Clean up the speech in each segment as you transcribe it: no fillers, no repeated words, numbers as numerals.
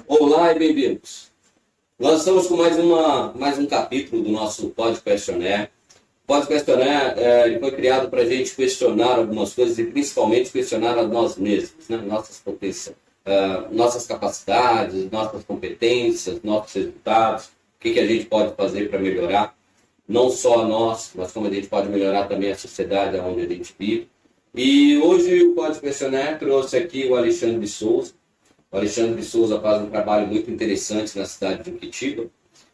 Olá e bem-vindos. Nós estamos com mais um capítulo do nosso Pode Questionar. Pode Questionar ele foi criado para a gente questionar algumas coisas e principalmente questionar a nós mesmos, né? Nossas potências, nossas capacidades, nossas competências, nossos resultados, o que a gente pode fazer para melhorar, não só a nós, mas como a gente pode melhorar também a sociedade onde a gente vive. E hoje o Pode Questionar trouxe aqui o Alexandre de Souza. O Alexandre de Souza faz um trabalho muito interessante na cidade de Juquitiba.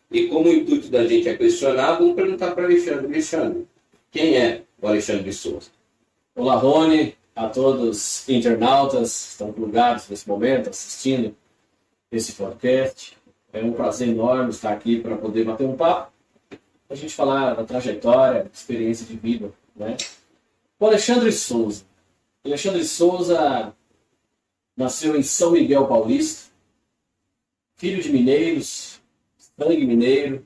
E como o intuito da gente é questionar, vamos perguntar para o Alexandre. Alexandre, quem é o Alexandre de Souza? Olá, Rony, a todos internautas que estão plugados nesse momento, assistindo esse podcast. É um prazer enorme estar aqui para poder bater um papo, a gente falar da trajetória, experiência de vida, né? O Alexandre de Souza. Alexandre de Souza nasceu em São Miguel Paulista, filho de mineiros, sangue mineiro,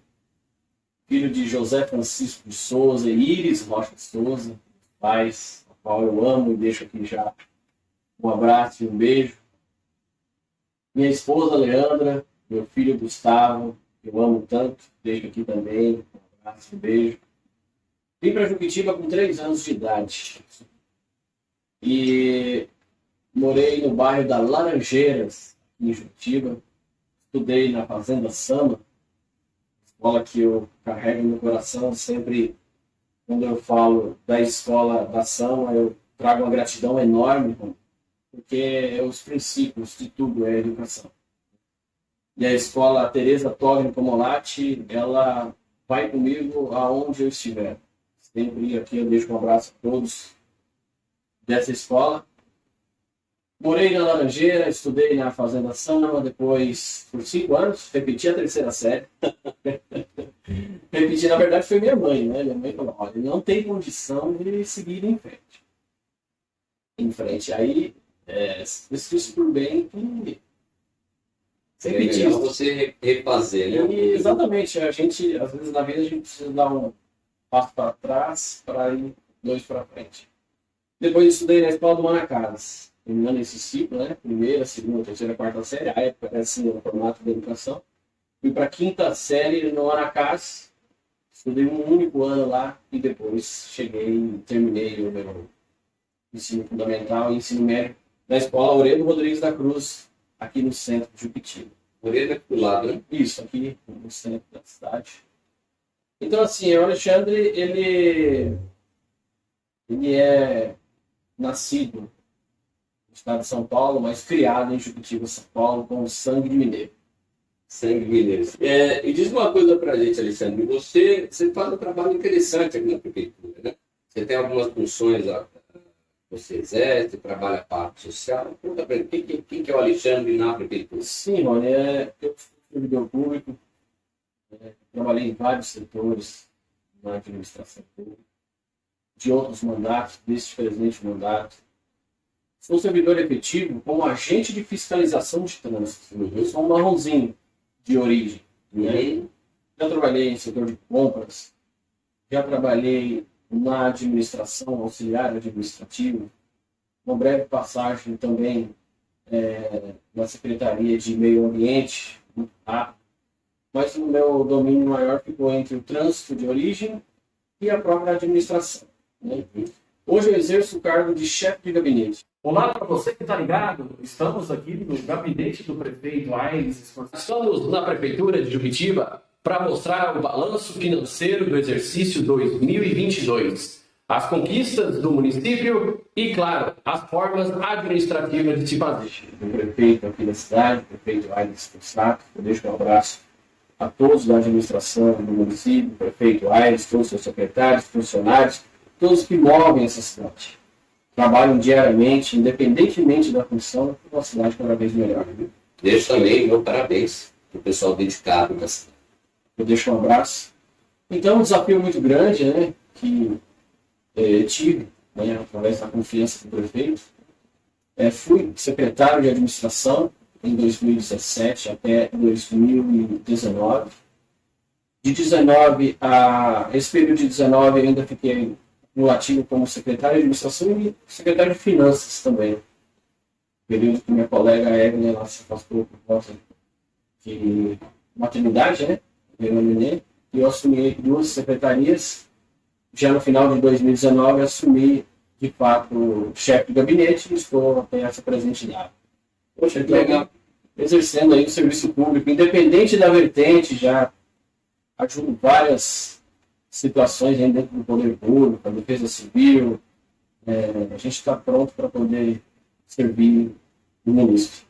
filho de José Francisco de Souza e Iris Rocha de Souza, pais, a qual eu amo e deixo aqui já um abraço e um beijo. Minha esposa Leandra, meu filho Gustavo, eu amo tanto, deixo aqui também um abraço e um beijo. Vim para Juquitiba com 3 anos de idade e morei no bairro da Laranjeiras, em Juquitiba. Estudei na Fazenda Sama, escola que eu carrego no coração. Sempre, quando eu falo da escola da Sama, eu trago uma gratidão enorme, porque os princípios de tudo é a educação. E a escola Teresa Togni Comolatti, ela vai comigo aonde eu estiver. Sempre aqui eu deixo um abraço a todos dessa escola. Morei na Laranjeira, estudei na Fazenda Sama, depois, por 5 anos, repeti a 3ª série. Repeti, na verdade, foi minha mãe, né? Minha mãe falou, olha, ele não tem condição de seguir em frente. Aí, decidiu por bem que repetir. Você refazer, né? Exatamente. A gente, às vezes, na vida, a gente precisa dar um passo para trás para ir 2 para frente. Depois estudei na Escola do Manacás, terminando esse ciclo, né? 1ª, 2ª, 3ª, 4ª série, a época era assim, o formato da educação. Fui para a 5ª série no Manacás, estudei um único ano lá e depois terminei o meu ensino fundamental e ensino médio na Escola Aurélio Rodrigues da Cruz, aqui no centro de Juquitiba. Aurélio aqui do lado, né? Isso, aqui no centro da cidade. Então, assim, o Alexandre, ele é nascido no estado de São Paulo, mas criado em Juquitiba, São Paulo, com sangue de mineiro. Sangue mineiro. E diz uma coisa pra gente, Alexandre. Você faz um trabalho interessante aqui na prefeitura, né? Você tem algumas funções que você exerce, trabalha a parte social. Conta pra mim, quem que é o Alexandre na prefeitura? Sim, Rony, eu fui servidor público, trabalhei em vários setores na administração pública, de outros mandatos, deste presente mandato. Sou servidor efetivo como agente de fiscalização de trânsito. Sou um marronzinho de origem. Né? Já trabalhei em setor de compras, já trabalhei na administração auxiliar administrativa, uma breve passagem também na Secretaria de Meio Ambiente, muito rápido. Mas o meu domínio maior ficou entre o trânsito de origem e a própria administração. Né? Hoje eu exerço o cargo de chefe de gabinete. Olá para você que está ligado, estamos aqui no gabinete do prefeito Aires Esforçado. Estamos na Prefeitura de Juquitiba para mostrar o balanço financeiro do exercício 2022, as conquistas do município e, claro, as formas administrativas de se fazer. O prefeito aqui da cidade, o prefeito Aires Esforçado, eu deixo um abraço a todos da administração do município, o prefeito Aires, todos os seus secretários, funcionários, todos que movem essa cidade. Trabalham diariamente, independentemente da função, para uma cidade cada vez melhor. Deixo também meu parabéns para o pessoal dedicado da cidade. Eu deixo um abraço. Então, um desafio muito grande, né, que tive, né, através da confiança do prefeito. Fui secretário de administração em 2017 até 2019. De 19 a esse período de 19 ainda fiquei no ativo como secretário de administração e secretário de finanças também. Período que minha colega Evelyn ela se afastou por volta de maternidade, né? Meu neném, e eu assumi 2 secretarias. Já no final de 2019, assumi, de fato, chefe de gabinete e estou até essa presente idade. Poxa, que legal. Exercendo aí o serviço público, independente da vertente, já ajudo várias situações dentro do poder público, a defesa civil. A gente está pronto para poder servir o município.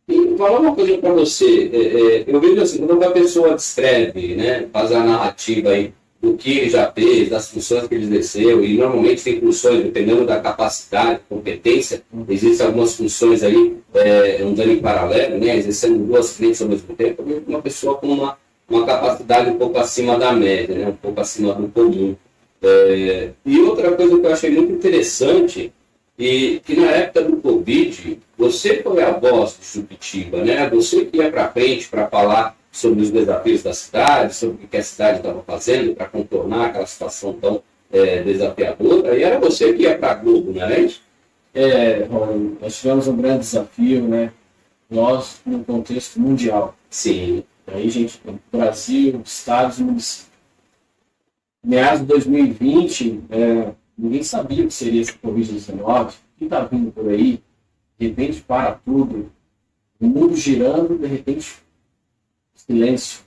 E falar uma coisa para você, eu vejo assim, quando uma pessoa descreve, né, faz a narrativa aí do que ele já fez, das funções que ele exerceu, e normalmente tem funções, dependendo da capacidade, competência, existem algumas funções aí, andando em paralelo, né, exercendo 2 frentes ao mesmo tempo. Eu vejo uma pessoa com uma capacidade um pouco acima da média, né, um pouco acima do comum. E outra coisa que eu achei muito interessante, e que na época do Covid, você foi a voz de Juquitiba, né? Você que ia para frente para falar sobre os desafios da cidade, sobre o que a cidade estava fazendo para contornar aquela situação tão desafiadora, e era você que ia para a Globo, não é isso? Ron, nós tivemos um grande desafio, né? Nós, num contexto mundial. Sim. Aí, gente, Brasil, Estados Unidos. Meados de 2020, ninguém sabia o que seria esse Covid-19, o que está vindo por aí, de repente para tudo, o mundo girando, de repente, silêncio,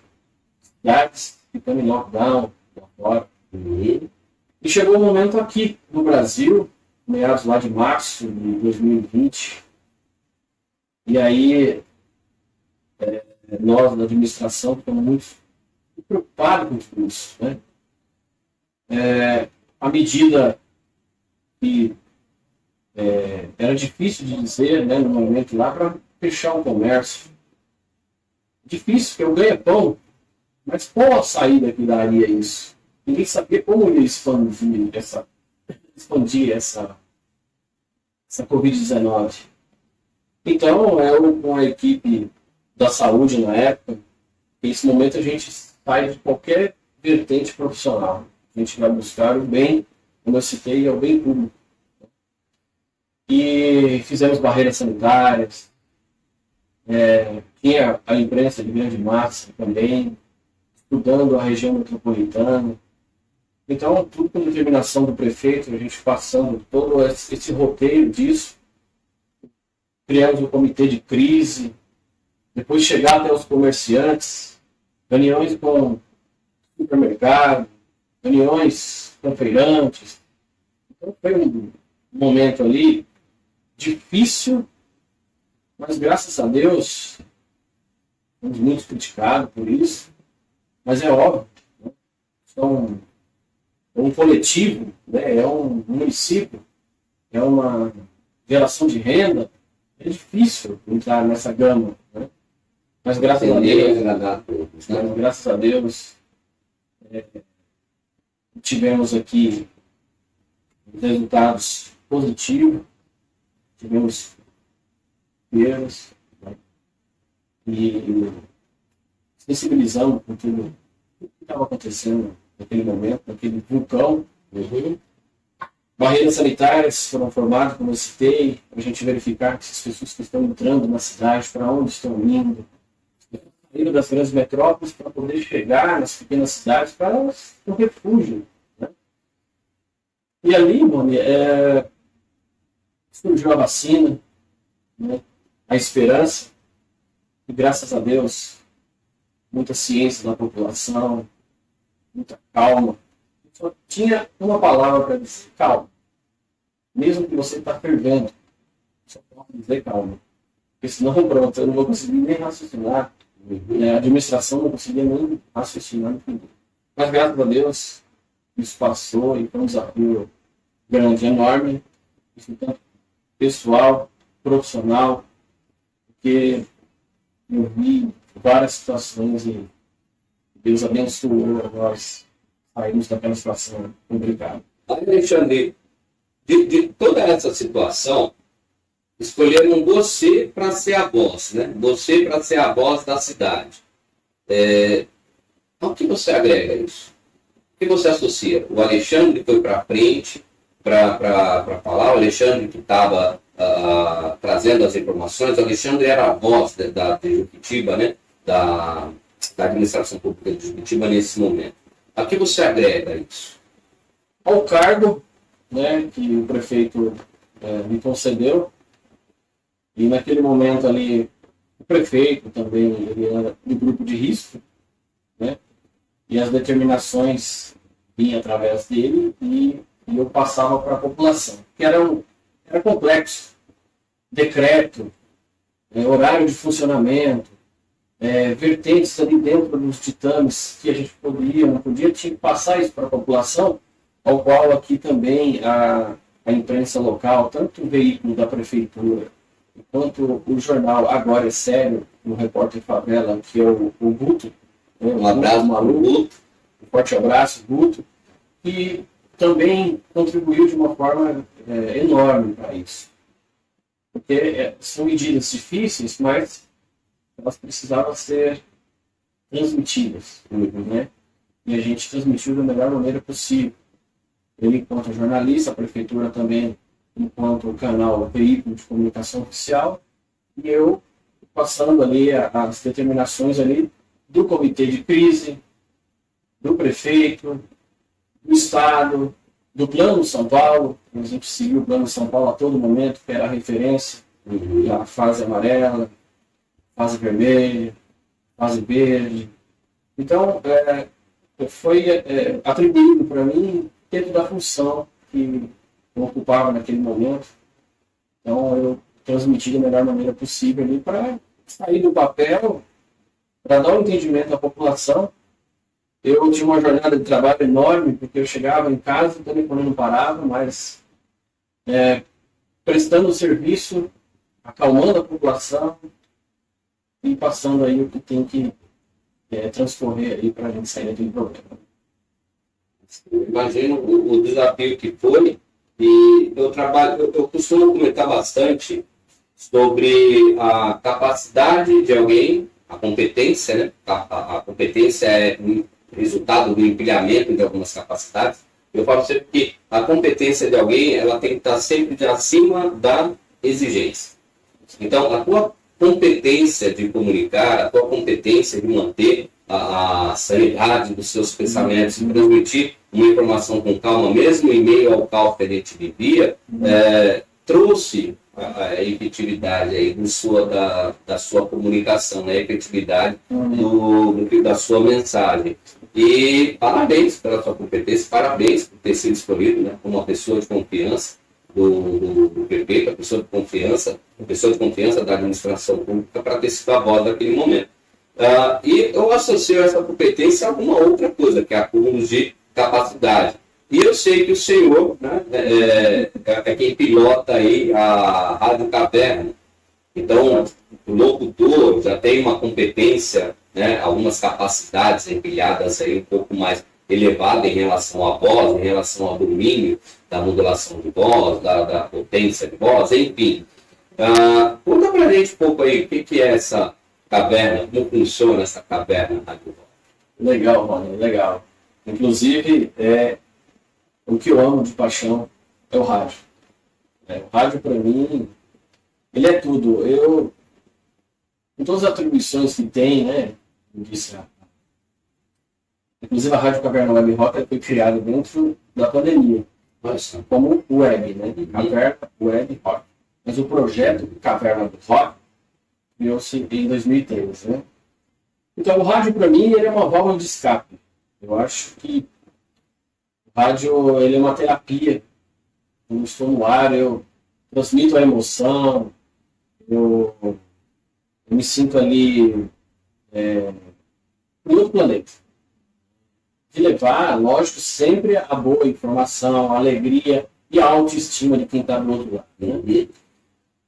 cidades ficando em lockdown, lá fora. E chegou o momento aqui no Brasil, meados lá de março de 2020, e aí nós da administração ficamos muito preocupados com isso, né? A medida que era difícil de dizer, né, no momento lá, para fechar o comércio. Difícil, porque eu ganho pão, mas qual a saída que daria isso? Ninguém sabia como ia expandir essa Covid-19. Então, eu com a equipe da saúde na época, nesse momento a gente sai de qualquer vertente profissional. A gente vai buscar o bem, como eu citei, é o bem público. E fizemos barreiras sanitárias, tinha a imprensa de grande massa também, estudando a região metropolitana. Então, tudo com determinação do prefeito, a gente passando todo esse roteiro disso, criamos um comitê de crise, depois chegar até os comerciantes, reuniões com supermercado, reuniões com feirantes. Então foi um momento ali difícil, mas graças a Deus fomos muito criticados por isso, mas é óbvio, né? Então, é um coletivo, né? É um município, é uma geração de renda, é difícil entrar nessa gama, né? Mas graças a Deus, tivemos aqui resultados positivos, tivemos erros, né? E sensibilizamos com tudo o que estava acontecendo naquele momento, naquele vulcão. Barreiras sanitárias foram formadas, como eu citei, para a gente verificar que essas pessoas que estão entrando na cidade, para onde estão indo, saíram das grandes metrópoles para poder chegar nas pequenas cidades para elas ter um refúgio, né? E ali, mano, surgiu a vacina, né? A esperança, e graças a Deus, muita ciência da população, muita calma. Só tinha uma palavra para dizer: calma. Mesmo que você está fervendo, só pode dizer calma. Porque senão, pronto, eu não vou conseguir nem raciocinar. A administração não conseguia nem raciocinar. Mas graças a Deus, isso passou e foi um desafio grande, enorme. Isso tanto pessoal, profissional, porque eu vi várias situações e Deus abençoou nós saímos daquela situação complicada. Alexandre, de toda essa situação, escolheram você para ser a voz, né? Você para ser a voz da cidade. Ao que você agrega isso? O que você associa? O Alexandre foi para frente para falar, o Alexandre que estava trazendo as informações, o Alexandre era a voz de Juquitiba, né? da administração pública de Juruti nesse momento. A que você agrega isso? Ao cargo, né, que o prefeito me concedeu, e naquele momento ali, o prefeito também ele era do grupo de risco, né, e as determinações vinham através dele e eu passava para a população, que era complexo, decreto, horário de funcionamento, vertentes ali dentro dos ditames que a gente podia, não podia, tinha que passar isso para a população, ao qual aqui também a imprensa local, tanto o veículo da prefeitura, quanto o jornal Agora é Sério, o Repórter Favela, que é o Guto, Um abraço para o Guto. Um forte abraço, Guto, que também contribuiu de uma forma enorme para isso. Porque são medidas difíceis, mas elas precisavam ser transmitidas, né? E a gente transmitiu da melhor maneira possível. Ele, enquanto jornalista, a prefeitura também, enquanto canal, veículo de comunicação oficial, e eu passando ali as determinações ali do comitê de crise, do prefeito, do Estado, do Plano São Paulo. A gente seguiu o Plano São Paulo a todo momento, que era a referência, a fase amarela, fase vermelha, fase verde. Então, foi atribuído para mim dentro da função que eu ocupava naquele momento. Então, eu transmiti da melhor maneira possível ali para sair do papel, para dar um entendimento à população. Eu tinha uma jornada de trabalho enorme, porque eu chegava em casa, o telefone não parava, mas prestando serviço, acalmando a população e passando aí o que tem que transcorrer aí para a gente sair daquele problema. Imagino o desafio que foi, e eu costumo comentar bastante sobre a capacidade de alguém, a competência, né? A competência é resultado do empilhamento de algumas capacidades. Eu falo sempre que a competência de alguém ela tem que estar sempre acima da exigência. Então, a tua competência de comunicar, a tua competência de manter a sanidade dos seus pensamentos e transmitir uma informação com calma, mesmo em meio ao caos que a gente vivia, trouxe a efetividade aí da sua comunicação, né? A efetividade da sua mensagem. E parabéns pela sua competência, parabéns por ter sido escolhido, né, como uma pessoa de confiança do prefeito, a pessoa de confiança da administração pública para ter sido a voz daquele momento. E eu associo essa competência a alguma outra coisa, que é acúmulo de capacidade. E eu sei que o senhor, né, é quem pilota aí a Rádio Caverna. Então, o locutor já tem uma competência, né, algumas capacidades empilhadas aí um pouco mais elevada em relação à voz, em relação ao domínio da modulação de voz, da potência de voz, enfim. Conta pra gente um pouco aí o que é essa caverna, como funciona essa caverna Rádio Voz. Legal, Rony, legal. Inclusive, o que eu amo de paixão é o rádio. O rádio, para mim, ele é tudo. Com todas as atribuições que tem, né? Como disse, inclusive a Rádio Caverna Web Rock foi criada dentro da pandemia. Nossa. Como web, né? Caverna Web Rock. Mas o projeto Caverna do Rock criou-se em 2013, né? Então, o rádio, para mim, ele é uma válvula de escape. Eu acho que o rádio ele é uma terapia. Quando estou no ar, eu transmito a emoção, eu me sinto ali em outro planeta. De levar, lógico, sempre a boa informação, a alegria e a autoestima de quem está do outro lado. Né?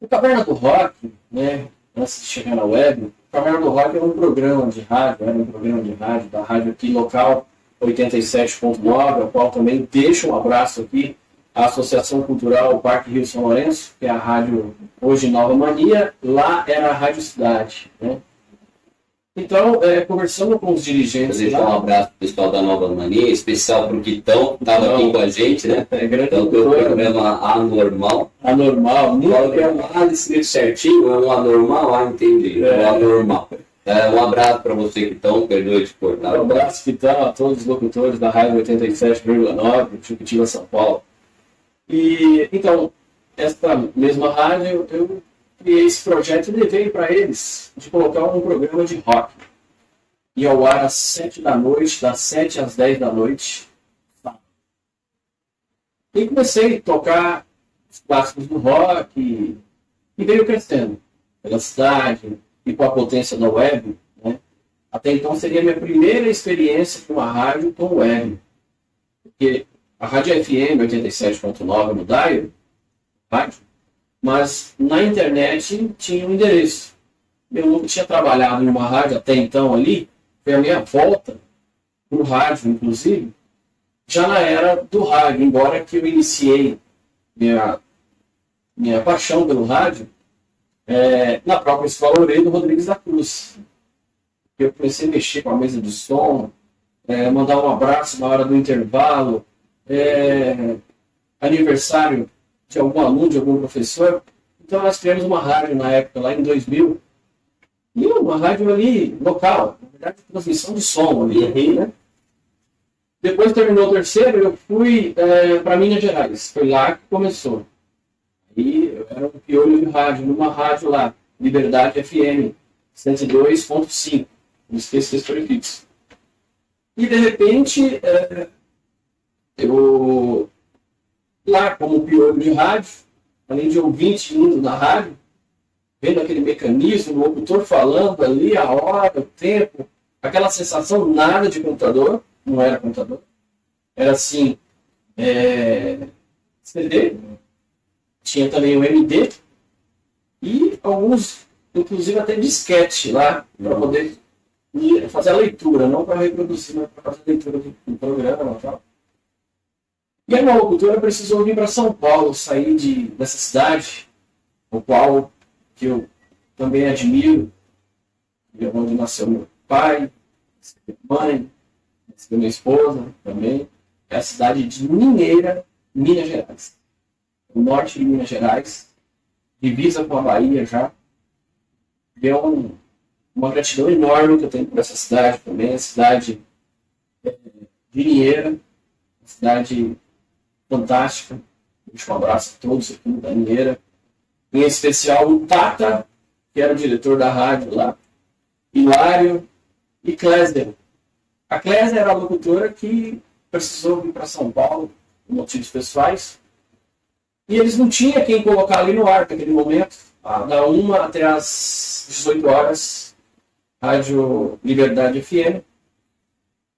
O Caverna do Rock, né, antes de chegar na web, o Caverna do Rock era um programa de rádio, da rádio aqui local, 87.9, ao qual também deixo um abraço aqui à Associação Cultural Parque Rio São Lourenço, que é a rádio hoje Nova Mania, lá era a Rádio Cidade, né? Então, conversando com os dirigentes deixar lá... um abraço pro pessoal da Nova Mania, especial pro Quitão, que estava aqui com a gente, né? Então, o programa Anormal. Anormal, Qual que é o escrito certinho? É um anormal? Entendi. É um anormal. Um abraço para você que estão, perdoe te cortar. Um abraço, Vitão, a todos os locutores da Rádio 87,9, Chuquitiba, São Paulo. E, então, essa mesma rádio, eu criei esse projeto e levei para eles de colocar um programa de rock. E ao ar às 7 da noite, das 7 às 10 da noite. E comecei a tocar os clássicos do rock e veio crescendo pela cidade e com a potência da web, né? Até então seria a minha primeira experiência com a rádio com web. Porque a rádio FM 87.9 no dial, rádio, mas na internet tinha um endereço. Eu nunca tinha trabalhado em uma rádio até então ali, foi a minha volta para o rádio, inclusive, já na era do rádio, embora que eu iniciei minha paixão pelo rádio na própria escola Oreiro Rodrigues da Cruz. Eu comecei a mexer com a mesa de som, mandar um abraço na hora do intervalo, aniversário de algum aluno, de algum professor. Então nós criamos uma rádio na época, lá em 2000, e uma rádio ali local, na verdade transmissão de som ali, né? Depois terminou o terceiro, eu fui para Minas Gerais. Foi lá que começou. E eu era um piolho de rádio, numa rádio lá, Liberdade FM 102.5. Não esqueça desse prefixo. E de repente, eu lá como piolho de rádio, além de ouvinte indo na rádio, vendo aquele mecanismo, o locutor falando ali, a hora, o tempo, aquela sensação nada de computador. Não era computador. Era assim, CD, tinha também o MD e alguns, inclusive até disquete lá, para poder fazer a leitura, não para reproduzir, mas para fazer a leitura do programa e tal. E aí uma locutora precisou vir para São Paulo, sair dessa cidade, o qual que eu também admiro, onde nasceu meu pai, minha mãe, minha esposa também, é a cidade de Mineira, Minas Gerais. O norte de Minas Gerais, divisa com a Bahia já. É uma gratidão enorme que eu tenho por essa cidade também, a cidade de Mineira, uma cidade fantástica. Deixo um abraço a todos aqui da Mineira. Em especial o Tata, que era o diretor da rádio lá, Hilário e Clésia. A Clésia era a locutora que precisou vir para São Paulo por motivos pessoais. E eles não tinham quem colocar ali no ar naquele momento. Da 1 até as 18 horas, Rádio Liberdade FM.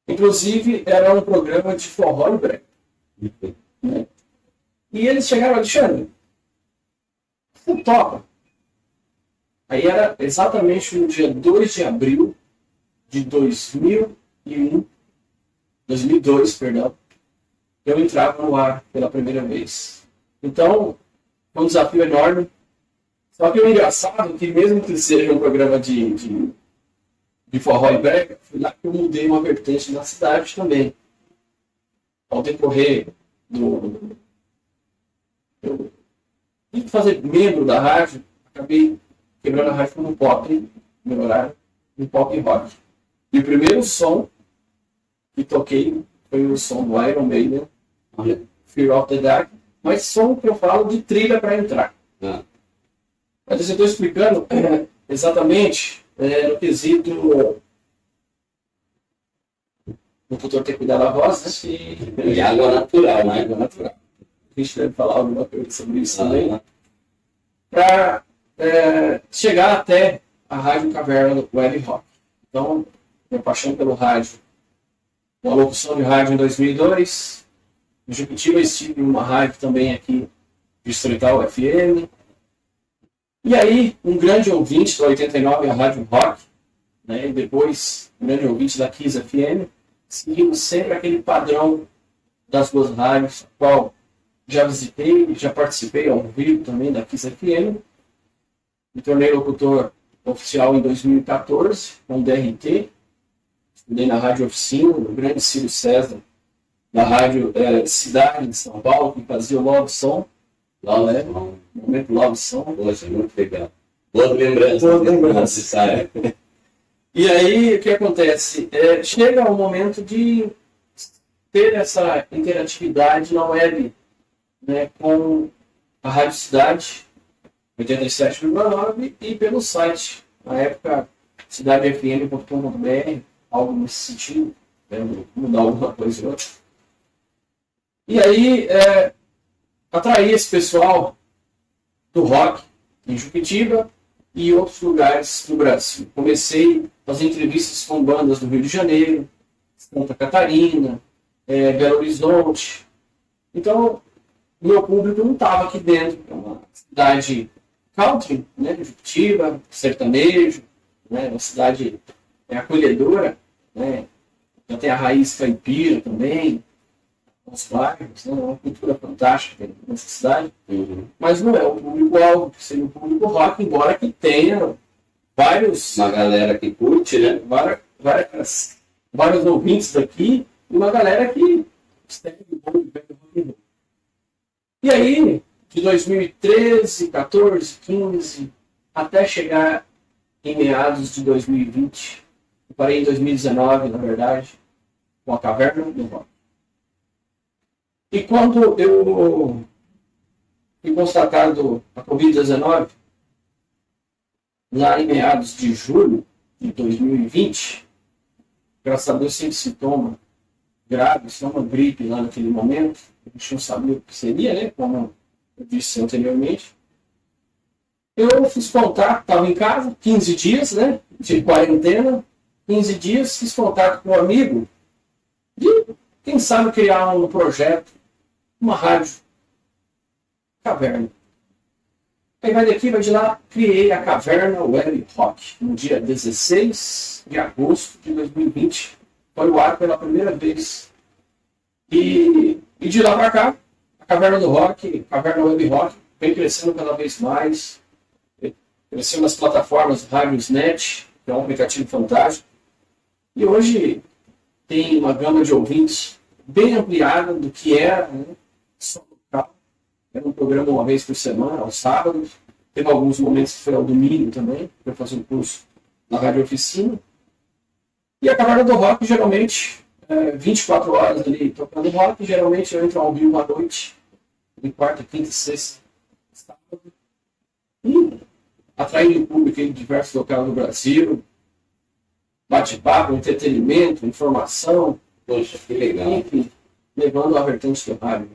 Inclusive, era um programa de forró e brega. Né? E eles chegaram, Alexandre, você topa? Aí era exatamente no dia 2 de abril de 2002, eu entrava no ar pela primeira vez. Então, foi um desafio enorme. Só que o engraçado é que mesmo que seja um programa de forró e brega, foi lá que eu mudei uma vertente na cidade também. Ao decorrer de fazer membro da rádio, acabei quebrando a rádio como pop, meu horário, um pop rock. E o primeiro som que toquei foi o som do Iron Maiden, Fear of the Dark, mas som que eu falo de trilha para entrar. Mas eu estou explicando exatamente no quesito o locutor ter que cuidar da voz, né? E água natural, né? Água natural. A gente deve falar alguma coisa sobre isso também, né? Para chegar até a Rádio Caverna Web Rock. Então, minha paixão pelo rádio, uma locução de rádio em 2002, em Juquitiba estive em uma rádio também aqui, Distrital FM, e aí um grande ouvinte da 89, a Rádio Rock, né, e depois um grande ouvinte da Kiss FM, seguindo sempre aquele padrão das duas rádios, a qual já visitei, já participei ao vivo também da Kiss FM, me tornei locutor oficial em 2014, com o DRT, estudei na Rádio Oficina, do grande Ciro César, na Rádio Cidade de São Paulo, que fazia o Love Som, lá, né? Momento Love Som. Poxa, muito legal. Boas lembranças. Boas lembranças. E aí, o que acontece? Chega o momento de ter essa interatividade na web, né, com a Rádio Cidade 87,9 e pelo site, na época, cidadefm.com.br, algo nesse sentido, mudar alguma coisa ou outra. E aí, atrair esse pessoal do rock em Juquitiba e outros lugares do Brasil. Comecei a fazer entrevistas com bandas do Rio de Janeiro, Santa Catarina, Belo Horizonte. Então, o meu público não estava aqui dentro. É uma cidade country, né, Juquitiba, sertanejo, né, uma cidade acolhedora, né, já tem a raiz caipira também, os bairros, né, uma cultura fantástica nessa cidade, mas não é o público-alvo, que seria o público rock, embora que tenha uma galera que curte, né? Vários ouvintes daqui, e uma galera que segue o bom e velho rock and roll. E aí, de 2013, 14, 15, até chegar em meados de 2020, eu parei em 2019, na verdade, com a Caverna do Rock. E quando eu fui constatado a Covid-19, lá em meados de julho de 2020, graças a Deus sem sintoma grave, só uma gripe lá naquele momento, a gente não sabia o que seria, né, como eu disse anteriormente. Eu fiz contato, estava em casa, 15 dias, né, de quarentena, 15 dias, fiz contato com um amigo e, quem sabe, criar um projeto, uma rádio, Caverna. Aí vai daqui, vai de lá, criei a Caverna Web Rock, no dia 16 de agosto de 2020. Foi o ar pela primeira vez. E de lá para cá, a Caverna do Rock, Caverna Web Rock, vem crescendo cada vez mais. Cresceu nas plataformas Radiosnet, que é um aplicativo fantástico. E hoje tem uma gama de ouvintes bem ampliada do que era, né? Só local. Era um programa uma vez por semana, aos sábados. Teve alguns momentos que foi ao domingo também, para fazer um curso na Rádio Oficina. E a Caverna do Rock, geralmente, 24 horas ali tocando rock, geralmente eu entro ao vivo à noite, de quarta, quinta e sexta, sábado. E atraindo o público em diversos locais do Brasil, bate-papo, entretenimento, informação. Poxa, que legal. Enfim, levando a vertente do rádio.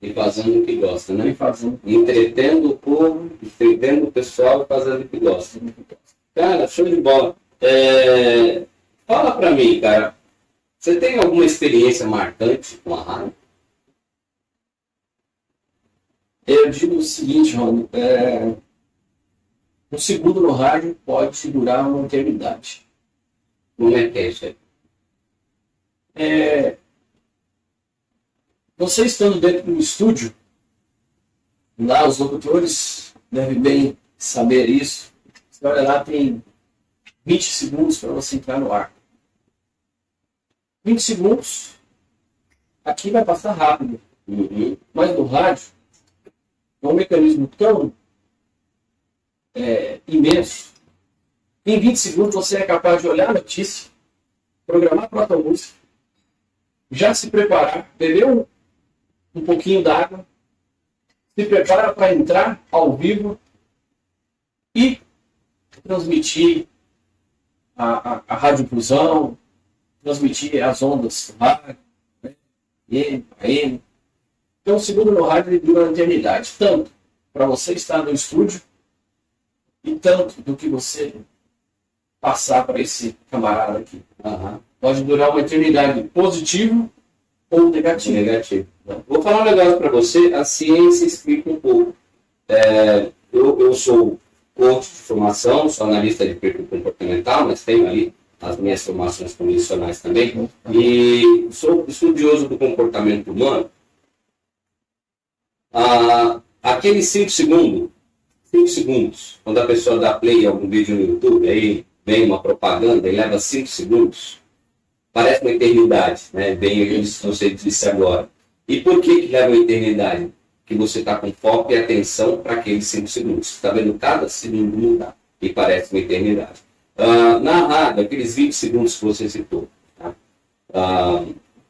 E fazendo o que gosta, né? E fazendo. Entretendo o povo, entretendo o pessoal e fazendo o que gosta. Cara, show de bola. Fala pra mim, cara. Você tem alguma experiência marcante com a rádio? Eu digo o seguinte, Rony. Um segundo no rádio pode durar uma eternidade. Como é que é isso aí? Você estando dentro do estúdio, lá os locutores devem bem saber isso. Você olha lá, tem 20 segundos para você entrar no ar. 20 segundos, aqui vai passar rápido. Mas no rádio, é um mecanismo tão imenso. Em 20 segundos você é capaz de olhar a notícia, programar a própria música, já se preparar, beber um pouquinho d'água, se prepara para entrar ao vivo e transmitir a radiodifusão, transmitir as ondas do rádio, né, AM. Então, o segundo no rádio ele dura a eternidade, tanto para você estar no estúdio e tanto do que você passar para esse camarada aqui. Pode durar uma eternidade positivo ou negativo. Vou falar um negócio para você, a ciência explica um pouco. Eu sou coach de formação, sou analista de perfil comportamental, mas tenho ali as minhas formações convencionais também, e sou estudioso do comportamento humano. Aqueles 5 segundos, quando a pessoa dá play a algum vídeo no YouTube, aí vem uma propaganda e leva 5 segundos, parece uma eternidade, né? Bem isso que você disse agora. E por que leva uma eternidade? Que você está com foco e atenção para aqueles 5 segundos. Você está vendo cada segundo mudar e parece uma eternidade. Na rádio, aqueles 20 segundos que você citou, tá?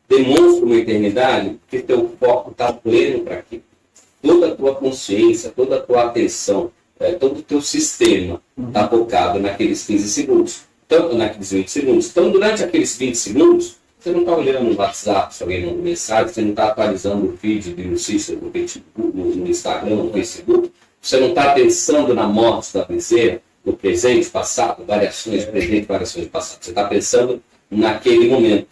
Demonstra uma eternidade porque teu foco está pleno para aquilo. Toda a tua consciência, toda a tua atenção, todo o teu sistema está focado naqueles 15 segundos, naqueles 20 segundos. Então, durante aqueles 20 segundos, você não está olhando no WhatsApp, se alguém mandou mensagem, você não está atualizando o feed de notícias no Instagram, no Facebook, você não está pensando na morte da bezerra, no presente, passado, variações de presente, variações de passado. Você está pensando naquele momento.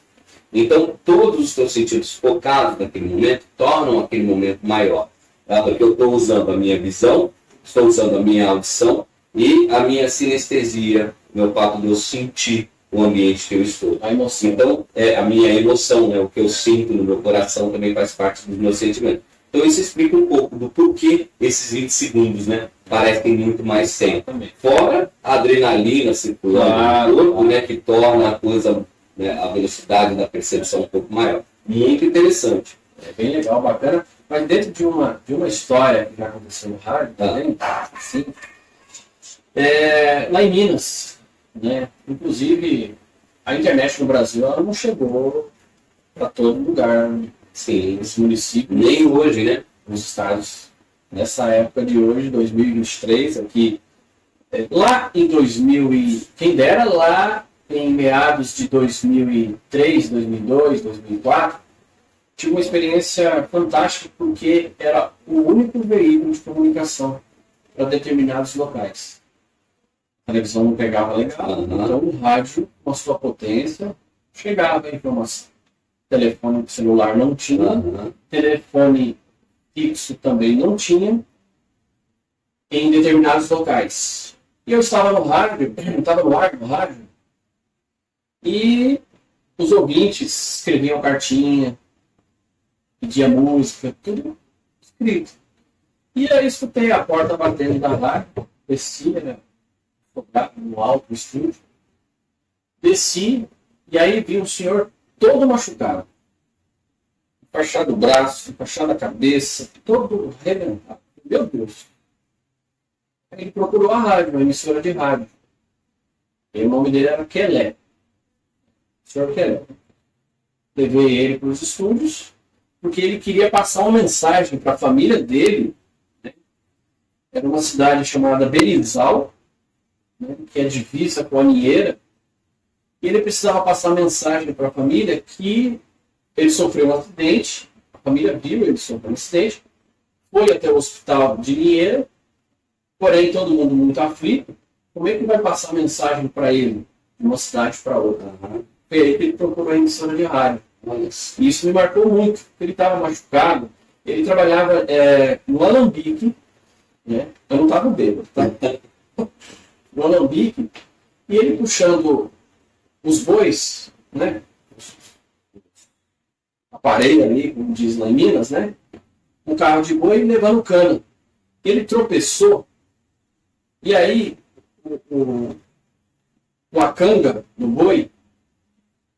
Então, todos os seus sentidos focados naquele momento tornam aquele momento maior. Porque eu estou usando a minha visão, estou usando a minha audição e a minha sinestesia, meu fato de eu sentir o ambiente que eu estou. A emoção. Então, a minha emoção, o que eu sinto no meu coração também faz parte dos meus sentimentos. Então, isso explica um pouco do porquê esses 20 segundos, parecem muito mais tempo. Fora a adrenalina circulando no corpo, que torna a coisa, a velocidade da percepção um pouco maior. Muito interessante. É bem legal, bacana. Mas dentro de uma história que já aconteceu no rádio, também, assim, lá em Minas, inclusive a internet no Brasil ela não chegou para todo lugar. Sim. Esse município. Nem hoje, nos estados. Nessa época de hoje, 2023, aqui, lá em 2000 quem dera lá em meados de 2003, 2002, 2004, tive uma experiência fantástica porque era o único veículo de comunicação para determinados locais. A televisão não pegava legal, então o rádio, com a sua potência, chegava a informação. Telefone celular não tinha, telefone fixo também não tinha, em determinados locais. E eu estava no rádio, e os ouvintes escreviam cartinha, pedia música, tudo escrito. E aí escutei a porta batendo da rádio, desci, no alto do estúdio, desci, e aí vi um senhor todo machucado, enfaixado o braço, enfaixado a cabeça, todo arrebentado. Meu Deus! Aí ele procurou a rádio, uma emissora de rádio. E o nome dele era Kelé. O senhor Kelé. Levei ele para os estúdios, porque ele queria passar uma mensagem para a família dele. Era uma cidade chamada Berizal, que é divisa com a Ninheira. E ele precisava passar mensagem para a família que ele sofreu um acidente, a família viu ele sofreu um acidente, foi até o hospital de Ninheira, porém todo mundo muito aflito. Como é que vai passar mensagem para ele de uma cidade para outra? Foi aí que ele procurou a emissora de rádio. E isso me marcou muito, porque ele estava machucado, ele trabalhava no alambique, eu não estava bêbado, tá? No alambique, e ele puxando os bois, aparelho ali, como diz lá em Minas, um carro de boi levando cana. Ele tropeçou, e aí a canga do boi,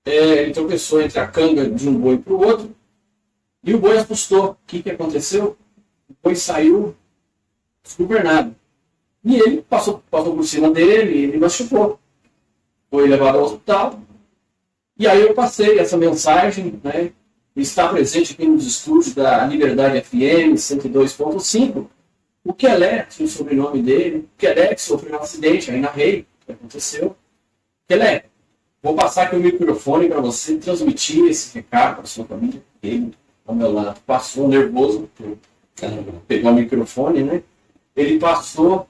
ele tropeçou entre a canga de um boi para o outro, e o boi assustou. O que aconteceu? O boi saiu desgovernado. E ele passou por cima dele, e ele machucou. Foi levado ao hospital. E aí eu passei essa mensagem, está presente aqui nos estúdios da Liberdade FM 102.5. O Kelé, tinha o sobrenome dele, o Kelé que sofreu um acidente, aí narrei o que aconteceu. Kelé, vou passar aqui o microfone para você transmitir esse recado para a sua família. Ele, ao meu lado, passou nervoso, pegou o microfone, Ele passou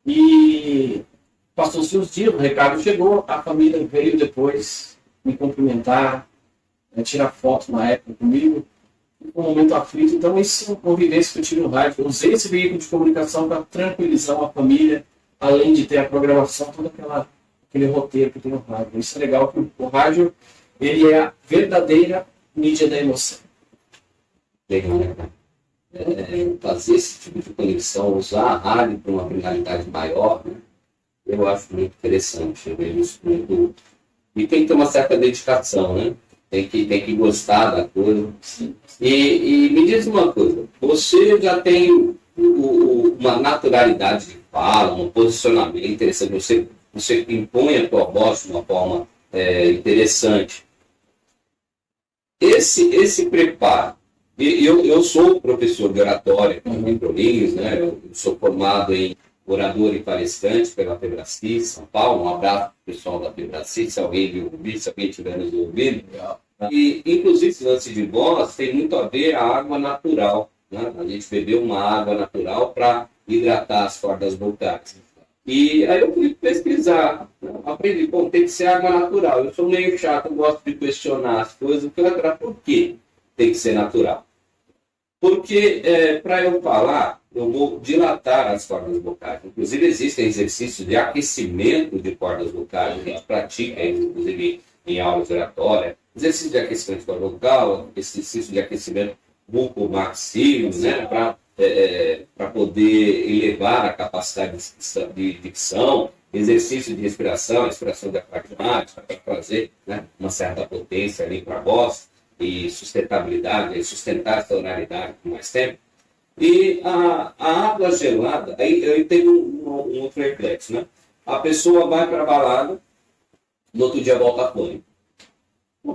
e passou-se os dias, o recado chegou, a família veio depois me cumprimentar, tirar foto na época comigo, um momento aflito. Então, isso é uma convivência que eu tive no rádio. Eu usei esse veículo de comunicação para tranquilizar uma família, além de ter a programação, todo aquele roteiro que tem no rádio. Isso é legal, porque o rádio ele é a verdadeira mídia da emoção. Legal, fazer esse tipo de conexão, usar a rádio para uma finalidade maior, eu acho muito interessante. Eu vejo isso muito. E tem que ter uma certa dedicação, Tem que gostar da coisa. E me diz uma coisa, você já tem uma naturalidade de fala, um posicionamento interessante, você você impõe a tua voz de uma forma interessante. Esse preparo, eu sou professor de oratória em Microlinhos, né? Eu sou formado em orador e palestrante pela Febraci, São Paulo. Um abraço para o pessoal da Febraci, se alguém viu ouvir, se alguém estiver nos ouvindo. E, inclusive, esse lance de voz tem muito a ver a água natural, né? A gente bebeu uma água natural para hidratar as cordas vocais. E aí eu fui pesquisar, né? Aprendi, tem que ser água natural. Eu sou meio chato, eu gosto de questionar as coisas. Por que tem que ser natural? Porque, para eu falar, eu vou dilatar as cordas vocais. Inclusive, existem exercícios de aquecimento de cordas vocais. A gente pratica, inclusive, em aulas de oratória. Exercício de aquecimento de corda vocal, exercício de aquecimento bucomaxilo, né? Para poder elevar a capacidade de dicção, exercício de respiração diafragmática, para trazer, né, uma certa potência ali para a voz e sustentabilidade, e sustentar essa oralidade por mais tempo. E a água gelada, aí tem um outro reflexo, né? A pessoa vai para a balada, no outro dia volta a fome.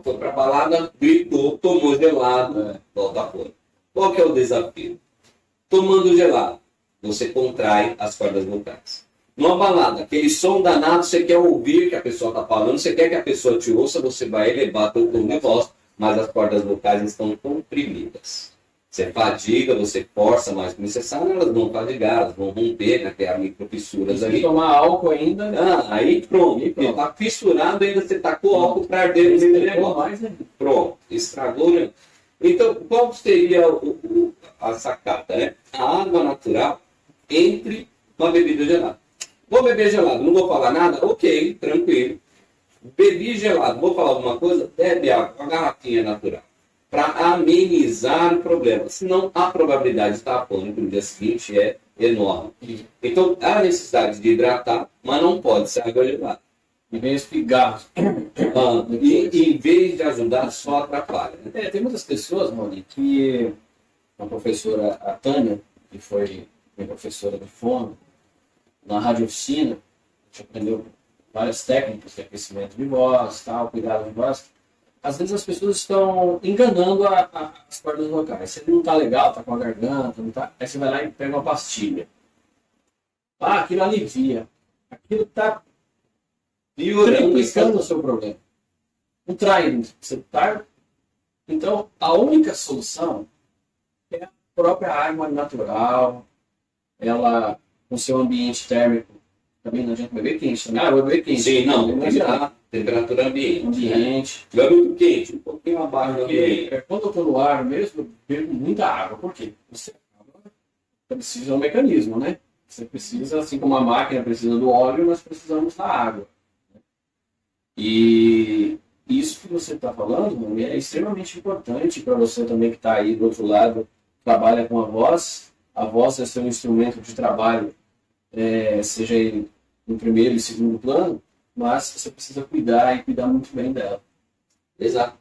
Foi para a balada, gritou, tomou gelado, volta a fome. Qual que é o desafio? Tomando gelado, você contrai as cordas vocais. Numa balada, aquele som danado, você quer ouvir o que a pessoa está falando, você quer que a pessoa te ouça, você vai elevar seu tom de voz, mas as cordas vocais estão comprimidas. Você fadiga, você força mais do que necessário, elas vão fadigar, elas vão romper, né, criar microfissuras ali. Se tomar álcool ainda... Aí pronto. Está fissurado, ainda você tacou álcool para arder no meio do negócio. Pronto, estragou, né? Então, qual seria a sacada, né? A água natural entre uma bebida gelada. Vou beber gelado, não vou falar nada? Ok, tranquilo. Bebi gelado, vou falar alguma coisa? Bebe água, uma garrafinha natural. Para amenizar o problema. Senão, a probabilidade de estar afônico no dia seguinte é enorme. Então, há necessidade de hidratar, mas não pode ser água gelada. E vem os pigarros. E em vez de ajudar, só atrapalha. Né? Tem muitas pessoas, Moni, que a professora, a Tânia, que foi minha professora de fono, na rádio oficina, a gente aprendeu várias técnicas de aquecimento de voz, tal, cuidado de voz. Às vezes as pessoas estão enganando as cordas vocais. Você não está legal, está com a garganta, não tá... Aí você vai lá e pega uma pastilha. Aquilo alivia. Aquilo está triplicando o seu problema. Não trai, você tá... Então, a única solução é a própria água natural, ela, com seu ambiente térmico, também não adianta beber quente. Né? Vou beber quente. Sim, não adianta. Temperatura ambiente. Vai muito quente, um pouquinho abaixo do ambiente. Quando eu estou no ar mesmo, eu bebo muita água. Por quê? Você precisa de um mecanismo, né? Você precisa, assim como a máquina precisa do óleo, nós precisamos da água. E isso que você está falando é extremamente importante para você também que está aí do outro lado, trabalha com a voz. A voz é seu instrumento de trabalho, seja ele no primeiro e segundo plano, mas você precisa cuidar e cuidar muito bem dela. Exato.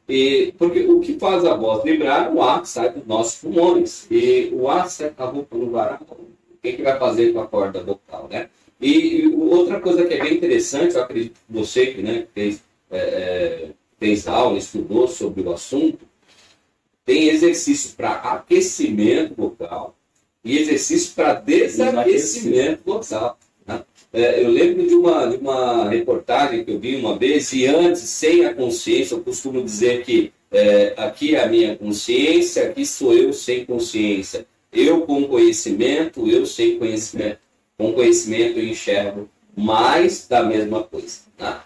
Porque o que faz a voz vibrar é o ar que sai dos nossos pulmões. E o ar seca a roupa no varal. O que vai fazer com a corda vocal, né? E outra coisa que é bem interessante, eu acredito que você que, né, fez aula, estudou sobre o assunto, tem exercícios para aquecimento vocal e exercícios para desaquecimento vocal. Né? Eu lembro de uma reportagem que eu vi uma vez, e antes, sem a consciência, eu costumo dizer que aqui é a minha consciência, aqui sou eu sem consciência. Eu com conhecimento, eu sem conhecimento. Com conhecimento eu enxergo mais da mesma coisa. Tá?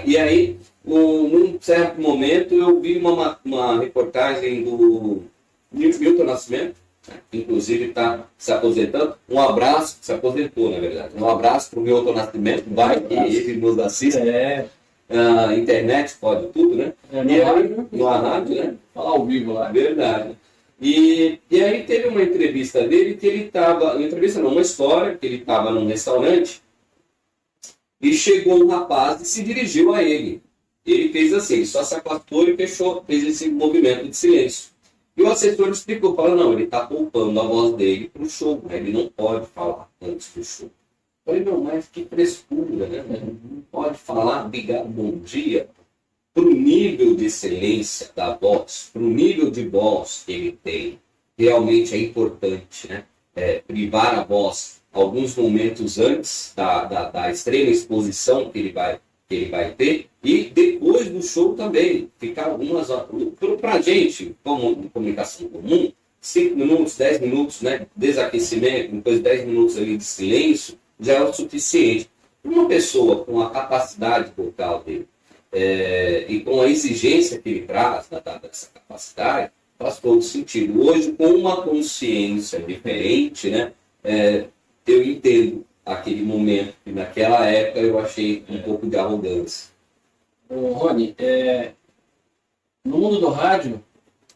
E aí, num certo momento, eu vi uma reportagem do Milton Nascimento, que inclusive está se aposentando. Um abraço, se aposentou, na verdade. Um abraço para o Milton Nascimento, vai que ele nos assista. Internet pode tudo, né? No rádio, né? Falar ao vivo lá. Verdade. E aí teve uma entrevista dele que ele estava... uma história, que ele estava num restaurante e chegou um rapaz e se dirigiu a ele. Ele fez assim, ele só se afastou e fez esse movimento de silêncio. E o assessor explicou, falou, não, ele está poupando a voz dele para o show, né? Ele não pode falar antes do show. Falei, não, mas que frescura, né? Não pode falar, obrigado, bom dia. Para o nível de excelência da voz, para o nível de voz que ele tem, realmente é importante, né? Privar a voz alguns momentos antes da extrema exposição que ele vai ter, e depois do show também, ficar algumas horas. Para a gente, como de comunicação comum, 5 minutos, 10 minutos, né, desaquecimento, depois 10 minutos ali de silêncio, já é o suficiente. Uma pessoa com a capacidade vocal dele, e com a exigência que ele traz dessa capacidade, faz todo sentido. Hoje, com uma consciência diferente, né, eu entendo aquele momento, e naquela época eu achei um pouco de arrogância. Ô, Rony, no mundo do rádio,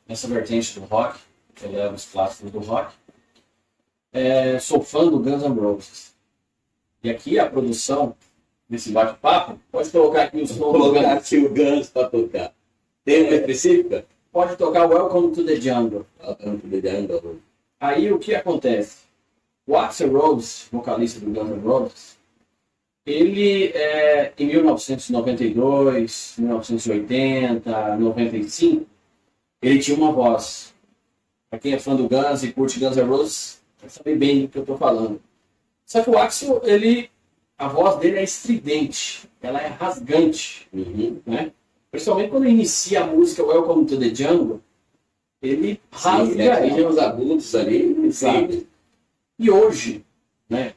essa vertente do rock, que leva os clássicos do rock, sou fã do Guns N' Roses. E aqui a produção desse bate-papo, pode colocar aqui o som. Vou colocar aqui o Guns para tocar. Tem uma específica? Pode tocar Welcome to the Jungle. Welcome to the Jungle. Aí o que acontece? O Axl Rose, vocalista do Guns N' Roses, ele, em 1992, 1980, 95, ele tinha uma voz. Para quem é fã do Guns e curte Guns N' Roses, vai saber bem do que eu estou falando. Só que o Axl, a voz dele é estridente, ela é rasgante, né? Principalmente quando inicia a música Welcome to the Jungle, ele rasga. Tem os agudos ali. Exato. E hoje, né,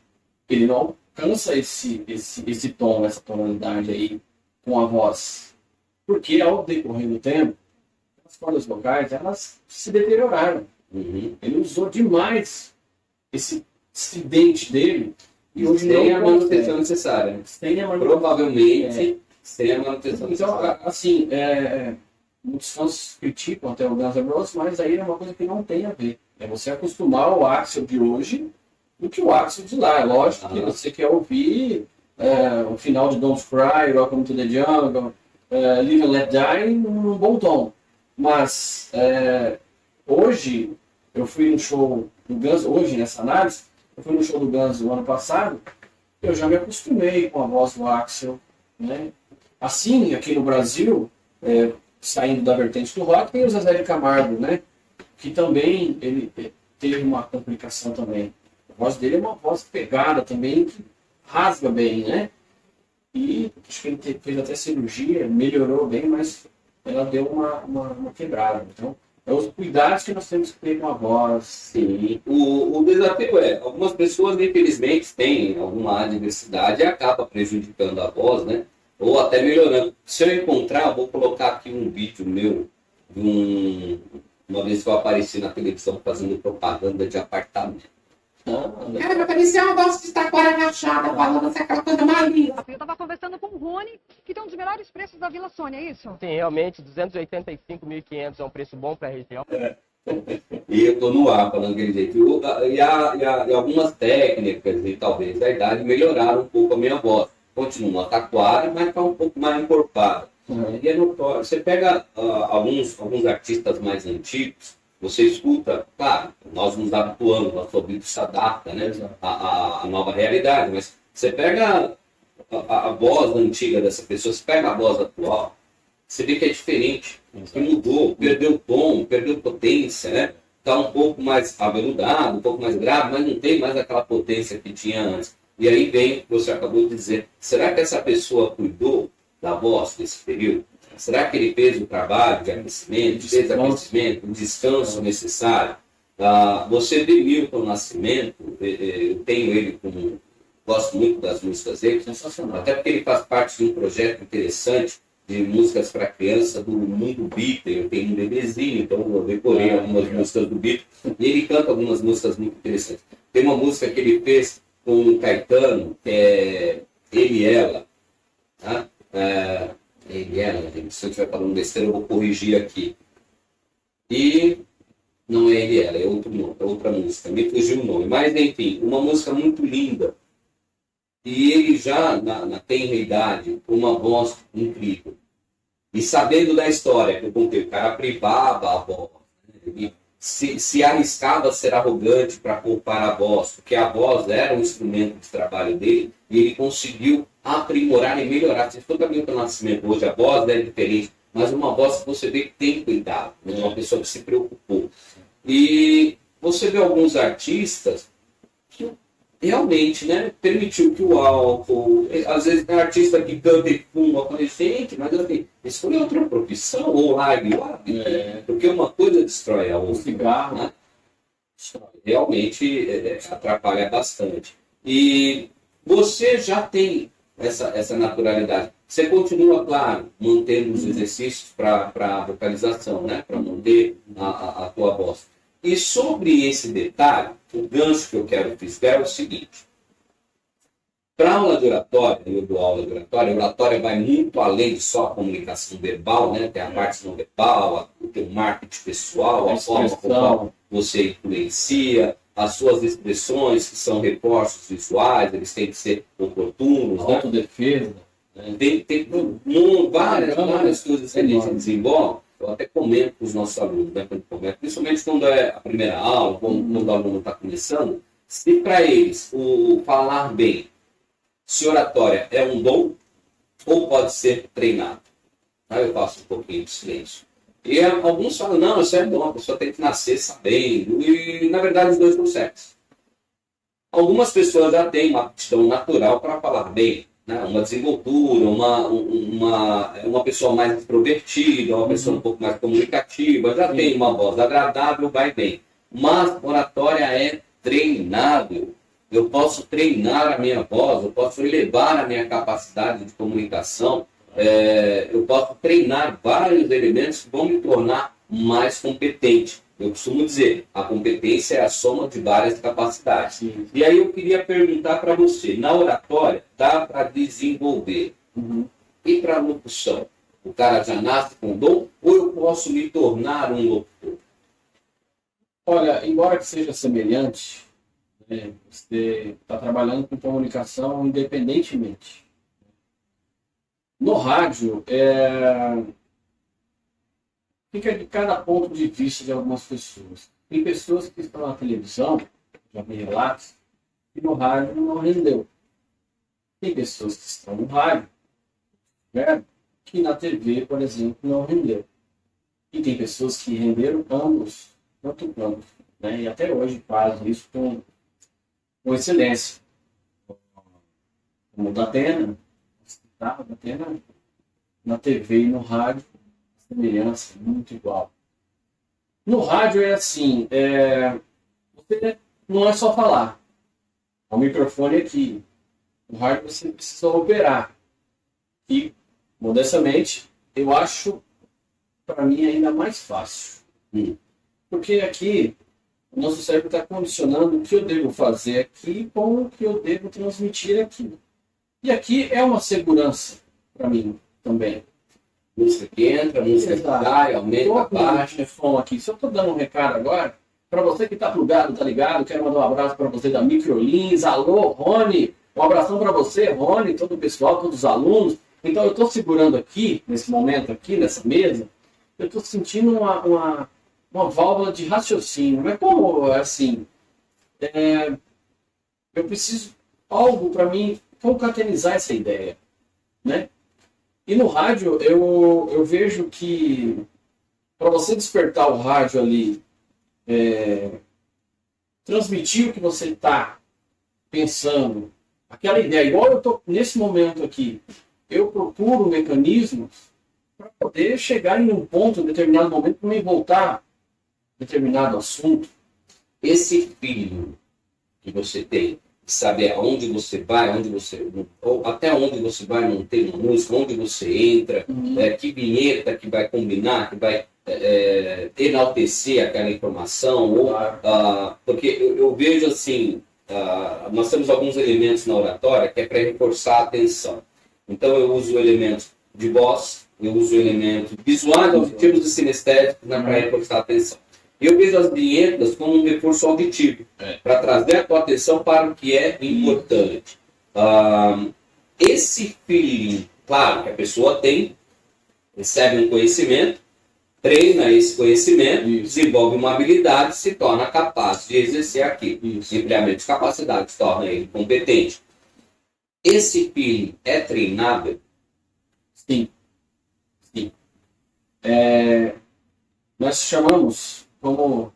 ele não alcança esse tom, essa tonalidade aí com a voz. Porque ao decorrer do tempo, as cordas vocais, elas se deterioraram. Ele usou demais esse estridente dele. E hoje tem não a manutenção necessária. Provavelmente sem a manutenção necessária. Então, assim, muitos fãs criticam até o Guns N' Roses, mas aí é uma coisa que não tem a ver. É você acostumar o Axl de hoje do que o Axl de lá. É lógico que você quer ouvir o final de Don't Cry, Welcome to the Jungle, Live and Let Die num bom tom. Mas hoje, eu fui no show do Guns, hoje nessa análise, eu fui no show do Guns do ano passado, eu já me acostumei com a voz do Axl, né? Assim, aqui no Brasil, saindo da vertente do rock, tem o Zezé de Camargo, né? Que também ele teve uma complicação também. A voz dele é uma voz pegada também, que rasga bem, né? E acho que ele fez até cirurgia, melhorou bem, mas ela deu uma quebrada. Então, os cuidados que nós temos que ter com a voz. Sim. O desafio algumas pessoas, infelizmente, têm alguma adversidade e acaba prejudicando a voz, né? Ou até melhorando. Se eu encontrar, vou colocar aqui um vídeo meu de uma vez que eu apareci na televisão fazendo propaganda de apartamento. Cara, vai parecer uma voz de taquara rachada, falando assim, aquela coisa mais linda. Eu estava conversando com o Rony, que tem um dos melhores preços da Vila Sônia, é isso? Sim, realmente, 285.500 é um preço bom para a região. E eu estou no ar falando daquele jeito. E algumas técnicas e talvez a idade melhoraram um pouco a minha voz. Continua uma taquara, mas está um pouco mais encorpada. E é notório. Você pega alguns artistas mais antigos, você escuta, claro, nós nos habituamos, nosso ouvido se adapta, né, à nova realidade, mas você pega a voz antiga dessa pessoa, você pega a voz atual, você vê que é diferente, que mudou, perdeu tom, perdeu potência, né? Está um pouco mais aveludado, um pouco mais grave, mas não tem mais aquela potência que tinha antes. E aí vem, você acabou de dizer, será que essa pessoa cuidou da voz nesse período? Será que ele fez o trabalho de aquecimento, o descanso necessário? Você vê Milton Nascimento, eu tenho ele como... Gosto muito das músicas dele, sensacional. Até porque ele faz parte de um projeto interessante de músicas para criança do mundo Beatle. Eu tenho um bebezinho, então eu decorei algumas músicas do Beatle. E ele canta algumas músicas muito interessantes. Tem uma música que ele fez com o Caetano, que é Ele e Ela. Tá? Ele e Ela, gente. Se eu estiver falando besteira, eu vou corrigir aqui. E não é Ele e Ela, é outra música. Me fugiu o nome. Mas, enfim, uma música muito linda. E ele já, na tenra idade, com uma voz incrível. E sabendo da história que eu contei, o cara privava a voz. Né? Ele se arriscava a ser arrogante para poupar a voz, porque a voz era um instrumento de trabalho dele, e ele conseguiu aprimorar e melhorar. Se for também o Nascimento hoje, a voz é diferente, mas uma voz que você vê que tem cuidado, uma pessoa que se preocupou. E você vê alguns artistas que realmente, né, permitiu que o álcool, às vezes tem artista que canta e fuma adolescente, mas assim, escolhe outra profissão, ou largue, porque uma coisa destrói a outra. Cigarro. Né? Realmente atrapalha bastante. E você já tem essa naturalidade. Você continua, claro, mantendo os exercícios para a vocalização, né? Para manter a tua voz. E sobre esse detalhe, o gancho que eu quero fisgar é o seguinte. Para a aula de oratória, eu dou aula de oratória, a oratória vai muito além de só a comunicação verbal, né? Tem a parte não verbal, o teu marketing pessoal, a forma como você influencia, as suas expressões, que são reforços visuais, eles têm que ser oportunos. Autodefesa. Tem várias coisas que a gente desenvolve. Eu até comento com os nossos alunos, né, principalmente quando é a primeira aula, quando o aluno está começando, se para eles o falar bem, se oratória é um dom ou pode ser treinado. Aí eu faço um pouquinho de silêncio. E alguns falam, não, isso é dom, a pessoa tem que nascer sabendo. E, na verdade, os dois estão certos. Algumas pessoas já têm uma aptidão natural para falar bem, né? Uma desenvoltura, uma pessoa mais extrovertida, uma pessoa um pouco mais comunicativa, já tem uma voz agradável, vai bem. Mas oratória é treinável. Eu posso treinar a minha voz, eu posso elevar a minha capacidade de comunicação, eu posso treinar vários elementos que vão me tornar mais competente. Eu costumo dizer, a competência é a soma de várias capacidades. Sim. E aí eu queria perguntar para você, na oratória, dá para desenvolver? E para a locução? O cara já nasce com dom ou eu posso me tornar um locutor? Olha, embora que seja semelhante, né, você está trabalhando com comunicação independentemente. No rádio, fica de cada ponto de vista de algumas pessoas. Tem pessoas que estão na televisão, já vi relatos, e no rádio não rendeu. Tem pessoas que estão no rádio, né, que na TV, por exemplo, não rendeu. E tem pessoas que renderam ambos, tanto quanto, né, e até hoje fazem isso com excelência. Como o Datena, na TV e no rádio, semelhança, muito igual. No rádio é assim, você não é só falar. O microfone aqui. No rádio você precisa operar. E, modestamente, eu acho, para mim, ainda mais fácil. Porque aqui, o nosso cérebro está condicionando o que eu devo fazer aqui com o que eu devo transmitir aqui. E aqui é uma segurança para mim também. Música que entra, música que sai, aumenta, baixa. Aqui. Se eu estou dando um recado agora, para você que está plugado, tá ligado, quero mandar um abraço para você da Microlins. Alô, Rony, um abração para você, Rony, todo o pessoal, todos os alunos. Então eu estou segurando aqui, nesse momento aqui, nessa mesa, eu estou sentindo uma válvula de raciocínio. Mas como, assim, eu preciso algo para mim concatenizar essa ideia, né? E no rádio, eu vejo que para você despertar o rádio ali, transmitir o que você está pensando, aquela ideia, igual eu estou nesse momento aqui, eu procuro mecanismos para poder chegar em um ponto, em determinado momento, para me voltar a determinado assunto. Esse filho que você tem, saber aonde você vai, ou até onde você vai manter uma música, onde você entra, que vinheta que vai combinar, que vai enaltecer aquela informação, porque eu vejo assim, nós temos alguns elementos na oratória que é para reforçar a atenção. Então eu uso elementos de voz, eu uso elementos visuais, auditivos e sinestésicos, né, para reforçar a atenção. Eu vejo as vinhetas como um reforço auditivo, para trazer a tua atenção para o que é importante. Esse feeling, claro, que a pessoa tem, recebe um conhecimento, treina esse conhecimento, Isso. desenvolve uma habilidade, se torna capaz de exercer aquilo. Isso. Ampliamento de capacidade, se torna ele competente. Esse feeling é treinável? Sim. Sim. Nós chamamos como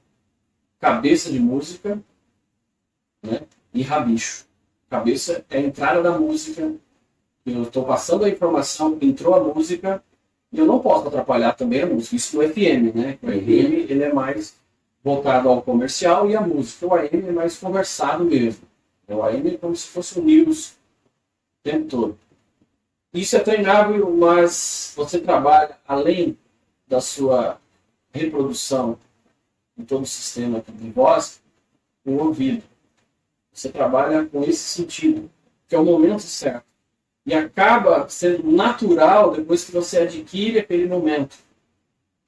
cabeça de música, né, e rabicho. Cabeça é a entrada da música. Eu estou passando a informação, entrou a música, e eu não posso atrapalhar também a música. Isso no FM, né? O FM ele é mais voltado ao comercial e a música. O AM é mais conversado mesmo. O AM é como se fosse um news o tempo todo. Isso é treinável, mas você trabalha além da sua reprodução em todo o sistema de voz, com o ouvido. Você trabalha com esse sentido, que é o momento certo. E acaba sendo natural depois que você adquire aquele momento.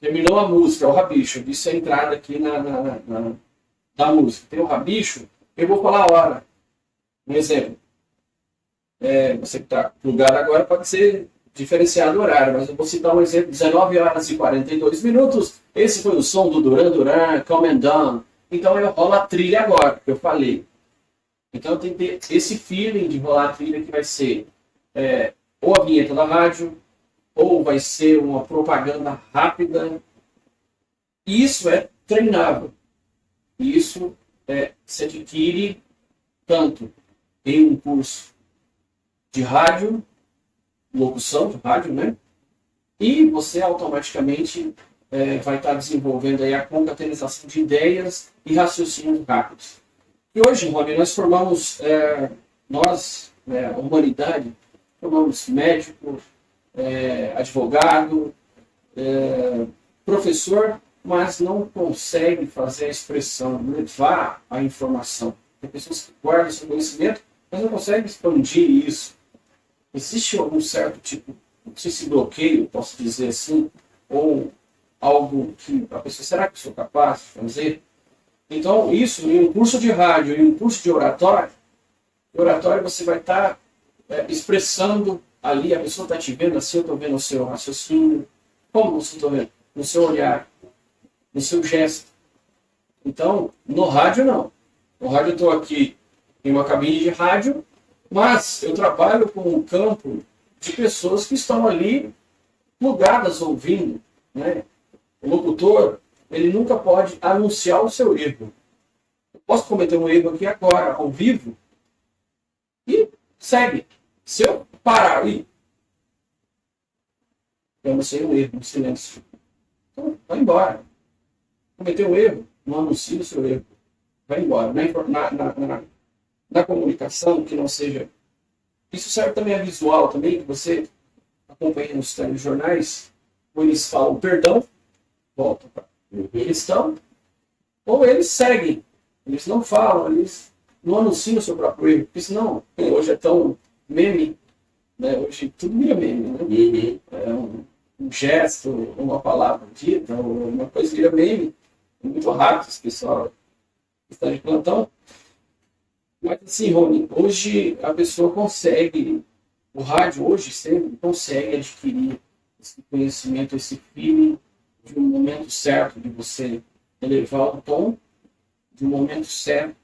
Terminou a música, é o rabicho. Eu disse a entrada aqui da música. Tem o rabicho, eu vou falar a hora. Um exemplo. Você que está plugado agora pode ser diferenciado o horário, mas eu vou citar um exemplo. 19 horas e 42 minutos. Esse foi o som do Duran Duran, Come and Down. Então eu rolo a trilha agora, que eu falei. Então tem que ter esse feeling de rolar a trilha que vai ser ou a vinheta da rádio, ou vai ser uma propaganda rápida. Isso é treinável. Isso se adquire tanto em um curso de rádio, locução de rádio, né? E você automaticamente vai estar desenvolvendo aí a concatenação de ideias e raciocínios rápidos. E hoje, Rony, nós formamos, a humanidade, formamos médico, advogado, professor, mas não consegue fazer a expressão, levar a informação. Tem pessoas que guardam esse conhecimento, mas não conseguem expandir isso. Existe algum certo tipo, não sei se bloqueio, posso dizer assim, ou algo que a pessoa, será que eu sou capaz de fazer? Então, isso, em um curso de rádio, em um curso de oratório você vai estar expressando ali, a pessoa está te vendo assim, eu estou vendo o seu raciocínio, como você está vendo? No seu olhar, no seu gesto. Então, no rádio não. No rádio eu estou aqui em uma cabine de rádio, mas eu trabalho com um campo de pessoas que estão ali plugadas ouvindo, né? O locutor, ele nunca pode anunciar o seu erro. Eu posso cometer um erro aqui agora, ao vivo, e segue. Se eu parar aí, eu anunciei um erro, um silêncio. Então, vai embora. Cometeu um erro, não anuncie o seu erro. Vai embora. Na comunicação, que não seja... Isso serve também a visual, também, que você acompanha nos telejornais, ou eles falam perdão, volta para questão, ou eles seguem. Eles não falam, eles não anunciam o seu próprio erro, porque senão, hoje é tão meme, né? Hoje tudo vira meme, né? É um gesto, uma palavra dita, ou uma coisa vira meme. Muito rápido, esse pessoal está de plantão. Mas assim, Rony, hoje a pessoa consegue, o rádio hoje sempre consegue adquirir esse conhecimento, esse feeling de um momento certo de você elevar o tom, de um momento certo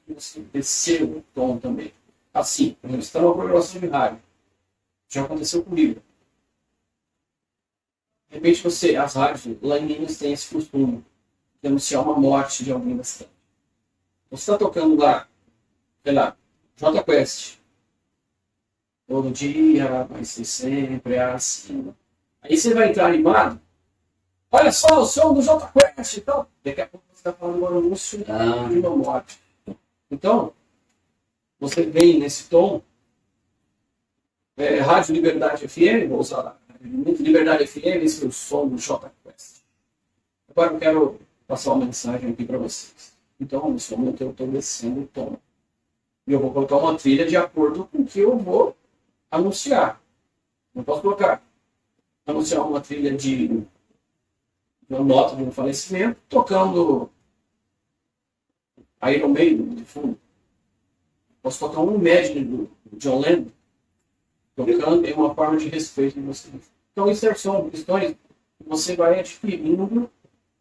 de você descer o tom também. Assim, por exemplo, você está numa programação de rádio, já aconteceu comigo. De repente as rádios lá em Minas têm esse costume de anunciar uma morte de alguém da cidade. Você está tocando lá, sei lá, J Quest. Todo dia vai ser sempre assim. Aí você vai entrar animado. Olha só o som do J Quest e tal. Daqui a pouco você está falando um anúncio de uma morte. Então, você vem nesse tom. Rádio Liberdade FM, vou usar lá. Liberdade FM, esse é o som do J Quest. Agora eu quero passar uma mensagem aqui para vocês. Então, nesse momento eu estou descendo o tom. E eu vou colocar uma trilha de acordo com o que eu vou anunciar. Não posso anunciar uma trilha de uma nota de um falecimento, tocando Iron Maiden de fundo. Posso tocar um Imagine do John Lennon, tocando em uma forma de respeito de vocês. Então, isso são questões que você vai adquirindo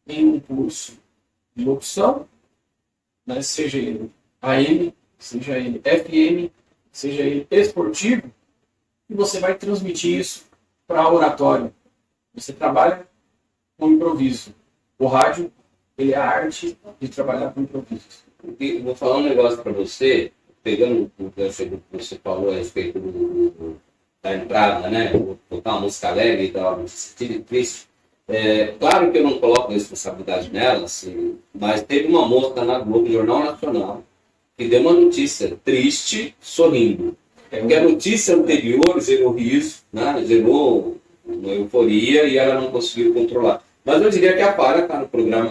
em um curso de locução, né, seja ele AM, seja ele FM, seja ele esportivo, e você vai transmitir isso para oratório. Você trabalha com improviso. O rádio, ele é a arte de trabalhar com improviso. E vou falar um negócio para você, pegando o que você falou a respeito da entrada, né? Vou botar uma música alegre e tal, triste. Claro que eu não coloco responsabilidade nela, assim, mas teve uma moça na Globo, Jornal Nacional, que deu uma notícia triste, sorrindo. Porque a notícia anterior gerou riso, né? Gerou uma euforia e ela não conseguiu controlar. Mas eu diria que a Para está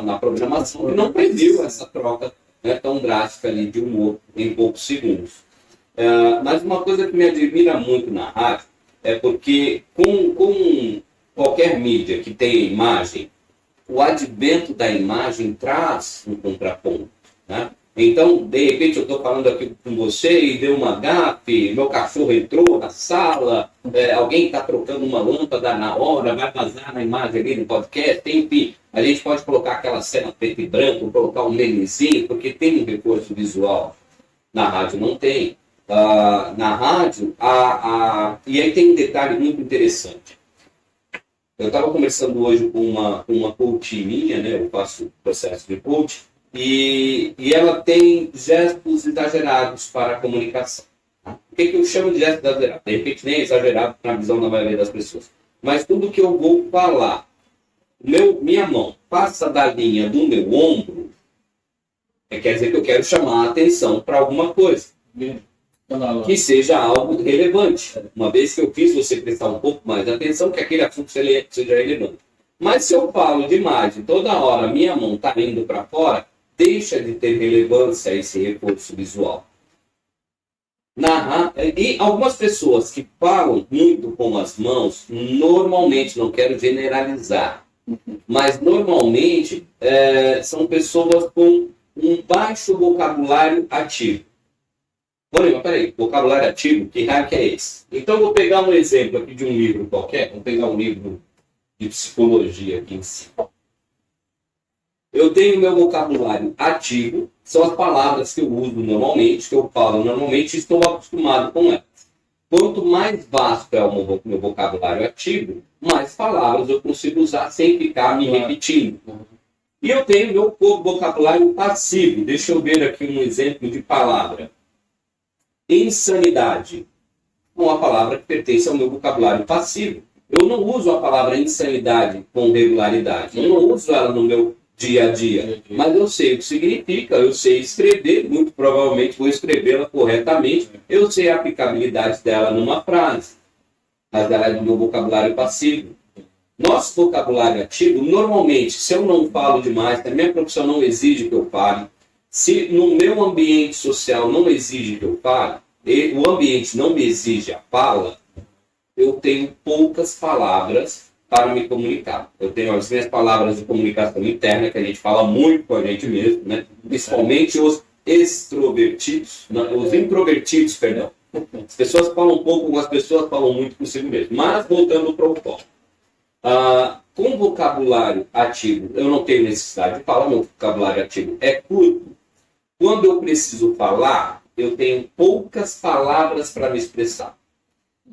na programação e não previu essa troca, né, tão drástica ali de humor em poucos segundos. Mas uma coisa que me admira muito na rádio é porque com qualquer mídia que tenha imagem, o advento da imagem traz um contraponto, né? Então, de repente, eu estou falando aqui com você e deu uma gafe, meu cachorro entrou na sala, alguém está trocando uma lâmpada na hora, vai vazar na imagem ali no podcast, enfim. A gente pode colocar aquela cena preto e branco, colocar um memezinho, porque tem um recurso visual. Na rádio não tem. Na rádio, e aí tem um detalhe muito interessante. Eu estava conversando hoje com uma coach minha, né? Eu faço processo de coach, e ela tem gestos exagerados para a comunicação. O que eu chamo de gesto exagerado? De repente nem é exagerado na visão da maioria das pessoas. Mas tudo que eu vou falar, minha mão passa da linha do meu ombro, quer dizer que eu quero chamar a atenção para alguma coisa. Que seja algo relevante. Uma vez que eu fiz você prestar um pouco mais de atenção, que aquele assunto seja relevante. Mas se eu falo demais e toda hora minha mão está indo para fora, deixa de ter relevância esse recurso visual. E algumas pessoas que falam muito com as mãos, normalmente, não quero generalizar, mas normalmente são pessoas com um baixo vocabulário ativo. Mas peraí, vocabulário ativo, que raio que é esse? Então eu vou pegar um exemplo aqui de um livro qualquer, vou pegar um livro de psicologia aqui em cima. Eu tenho meu vocabulário ativo, são as palavras que eu uso normalmente, que eu falo normalmente e estou acostumado com elas. Quanto mais vasto é o meu vocabulário ativo, mais palavras eu consigo usar sem ficar me repetindo. E eu tenho meu vocabulário passivo. Deixa eu ver aqui um exemplo de palavra. Insanidade. Uma palavra que pertence ao meu vocabulário passivo. Eu não uso a palavra insanidade com regularidade. Eu não uso ela no meu dia a dia. Mas eu sei o que significa, eu sei escrever, muito provavelmente vou escrevê-la corretamente, eu sei a aplicabilidade dela numa frase. Mas ela é do meu vocabulário passivo. Nosso vocabulário ativo, normalmente, se eu não falo demais, se a minha profissão não exige que eu fale, se no meu ambiente social não exige que eu fale, e o ambiente não me exige a fala, eu tenho poucas palavras para me comunicar. Eu tenho as minhas palavras de comunicação interna, que a gente fala muito com a gente mesmo, né? Principalmente os extrovertidos, não, os introvertidos, perdão. As pessoas falam pouco, as pessoas falam muito consigo mesmo. Mas, voltando para o foco. Com vocabulário ativo, eu não tenho necessidade de falar, meu vocabulário ativo é curto. Quando eu preciso falar, eu tenho poucas palavras para me expressar.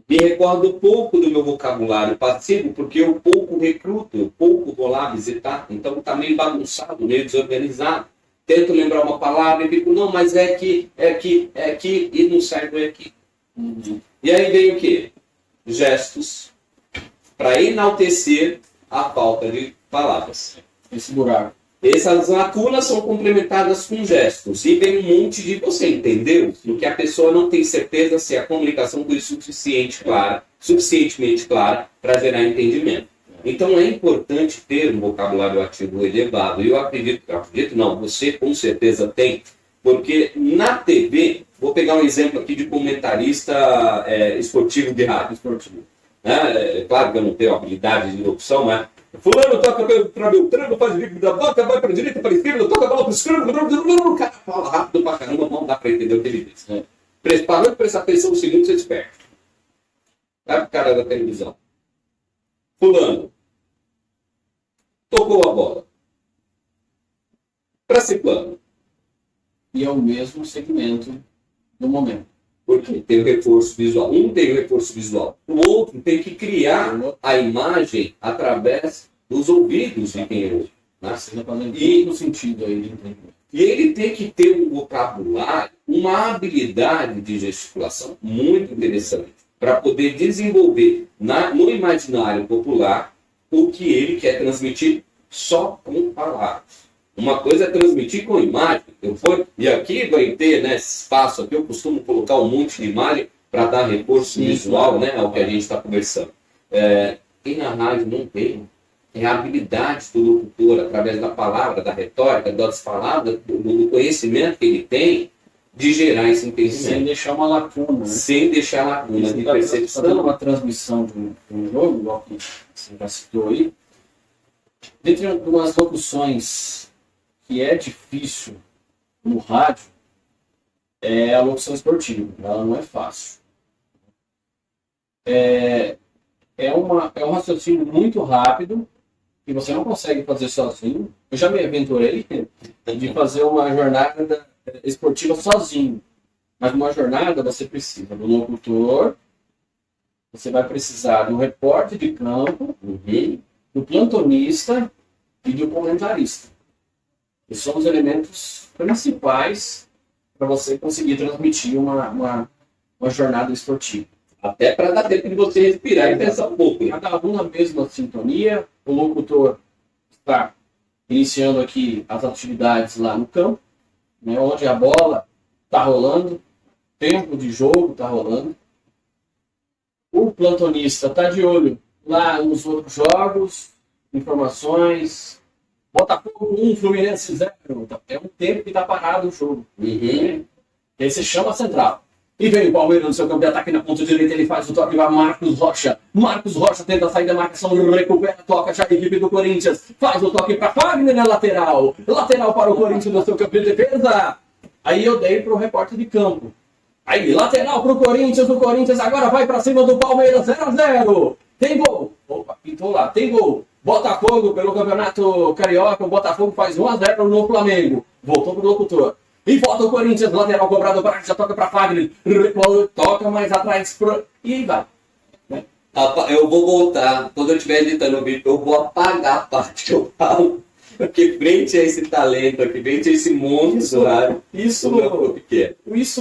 Me recordo pouco do meu vocabulário passivo, porque eu pouco recruto, eu pouco vou lá visitar, então está meio bagunçado, meio desorganizado. Tento lembrar uma palavra e fico, não, mas é que, e não sai do aqui. E aí vem o quê? Gestos para enaltecer a falta de palavras. Esse buraco. Essas lacunas são complementadas com gestos. E vem um monte de... Você entendeu? No que a pessoa não tem certeza se a comunicação foi suficientemente clara para gerar entendimento. Então é importante ter um vocabulário ativo elevado. E eu acredito não, você com certeza tem. Porque na TV, vou pegar um exemplo aqui de comentarista esportivo de rádio. Claro que eu não tenho habilidade de locução, mas fulano toca para Beltrano, faz o bico da boca, vai para a direita, para a esquerda, toca a bola para o esquerdo, o cara fala rápido para caramba, não dá para entender o que ele diz. Parando de prestar atenção um segundo, você desperta. Vai para o cara da televisão. Fulano, tocou a bola. Para ciclano. E é o mesmo segmento do momento. Porque tem o reforço visual. Um tem o reforço visual. O outro tem que criar a imagem através dos ouvidos de quem ouve. Né? Você está fazendo E- no sentido aí de entendimento. E ele tem que ter um vocabulário, uma habilidade de gesticulação muito interessante para poder desenvolver no imaginário popular o que ele quer transmitir só com palavras. Uma coisa é transmitir com imagem. E aqui vai ter, né, espaço aqui, eu costumo colocar um monte de imagem para dar reforço visual, né, ao que a gente está conversando. E na rádio não tem. É a habilidade do locutor, através da palavra, da retórica, das palavras, do conhecimento que ele tem, de gerar esse Sem entendimento. deixar uma lacuna, né? Sem deixar lacuna Você de está fazendo percepção. uma transmissão de um jogo, igual que você já citou aí. Dentre umas locuções que é difícil no rádio, é a locução esportiva. Ela não é fácil. É um raciocínio muito rápido que você não consegue fazer sozinho. Eu já me aventurei de fazer uma jornada esportiva sozinho. Mas uma jornada você precisa do locutor, você vai precisar do repórter de campo, do plantonista e do comentarista. Esses são os elementos principais para você conseguir transmitir uma jornada esportiva. Até para dar tempo de você respirar e pensar um pouco. Né? Cada um na mesma sintonia, o locutor está iniciando aqui as atividades lá no campo, né, onde a bola está rolando, tempo de jogo está rolando. O plantonista está de olho lá nos outros jogos, informações. Botafogo 1, Fluminense 0. É um tempo que está parado o jogo. E aí você chama a central. E vem o Palmeiras no seu campo de ataque na ponta direita, ele faz o toque, vai Marcos Rocha. Marcos Rocha tenta sair da marcação, recupera, toca já a equipe do Corinthians. Faz o toque para Fagner na lateral. Lateral para o Corinthians no seu campo de defesa. Aí eu dei para o repórter de campo. Aí, lateral para o Corinthians agora vai para cima do Palmeiras, 0-0. Tem gol. Opa, pintou lá, tem gol. Botafogo pelo Campeonato Carioca, o Botafogo faz 1-0 no Flamengo. Voltou pro locutor. E volta o Corinthians, lateral cobrado, já toca para Fagner. Toca mais atrás. E aí vai. Eu vou voltar, quando eu estiver editando o vídeo, eu vou apagar a parte que eu falo. Porque frente a esse talento aqui, frente a esse monstro, Isso,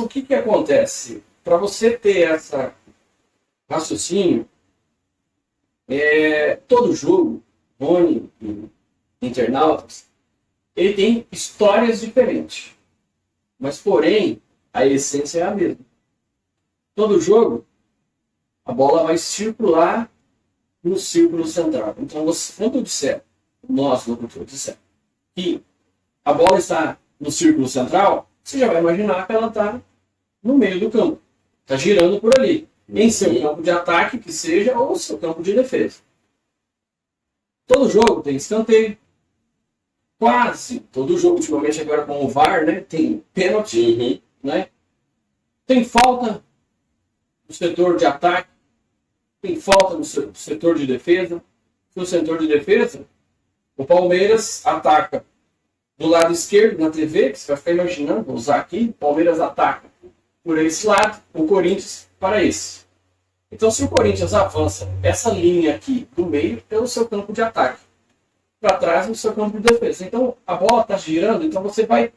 o que acontece? Para você ter essa raciocínio, todo jogo, Rony, internautas, ele tem histórias diferentes. Mas, porém, a essência é a mesma. Todo jogo, a bola vai circular no círculo central. Então, quando eu disser, nós, locutor, disser que a bola está no círculo central, você já vai imaginar que ela está no meio do campo. Está girando por ali. Em seu campo de ataque, que seja, ou seu campo de defesa. Todo jogo tem escanteio. Quase todo jogo, ultimamente agora com o VAR, né, tem pênalti, né? Tem falta no setor de ataque, tem falta no setor de defesa. No setor de defesa, o Palmeiras ataca do lado esquerdo na TV, que você vai ficar imaginando, vou usar aqui, o Palmeiras ataca por esse lado, o Corinthians para esse. Então, se o Corinthians avança essa linha aqui do meio, pelo seu campo de ataque, para trás no seu campo de defesa. Então, a bola está girando, então você vai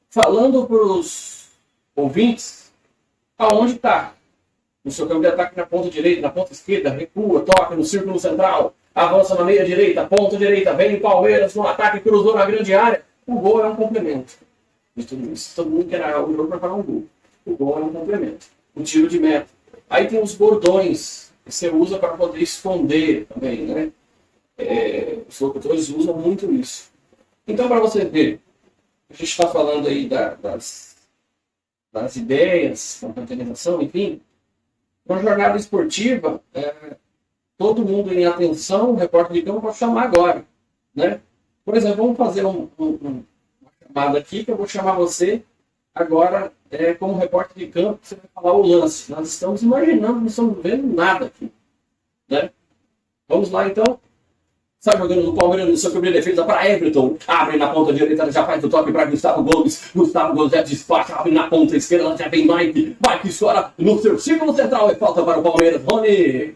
falando para os ouvintes aonde está. No seu campo de ataque na ponta direita, na ponta esquerda, recua, toca no círculo central, avança na meia direita, ponta direita, vem o Palmeiras no ataque, cruzou na grande área. O gol é um complemento. De tudo isso, todo mundo quer o jogo para fazer um gol. O gol é um complemento. O tiro de meta. Aí tem os bordões, que você usa para poder esconder também, né? Os locutores usam muito isso. Então, para você ver, a gente está falando aí das ideias, da confraternização, enfim. Uma jornada esportiva, todo mundo em atenção, o repórter de campo pode chamar agora, né? Por exemplo, vamos fazer uma chamada aqui, que eu vou chamar você agora como repórter de campo, você vai falar o lance. Nós estamos imaginando, não estamos vendo nada aqui, né? Vamos lá, então. Sai jogando no Palmeiras, no seu primeiro defesa para Everton. Abre na ponta direita, já faz o toque para Gustavo Gomes. Gustavo Gomes já despacha, abre na ponta esquerda, já vem Mike. Mike escora no seu círculo central. É falta para o Palmeiras. Rony.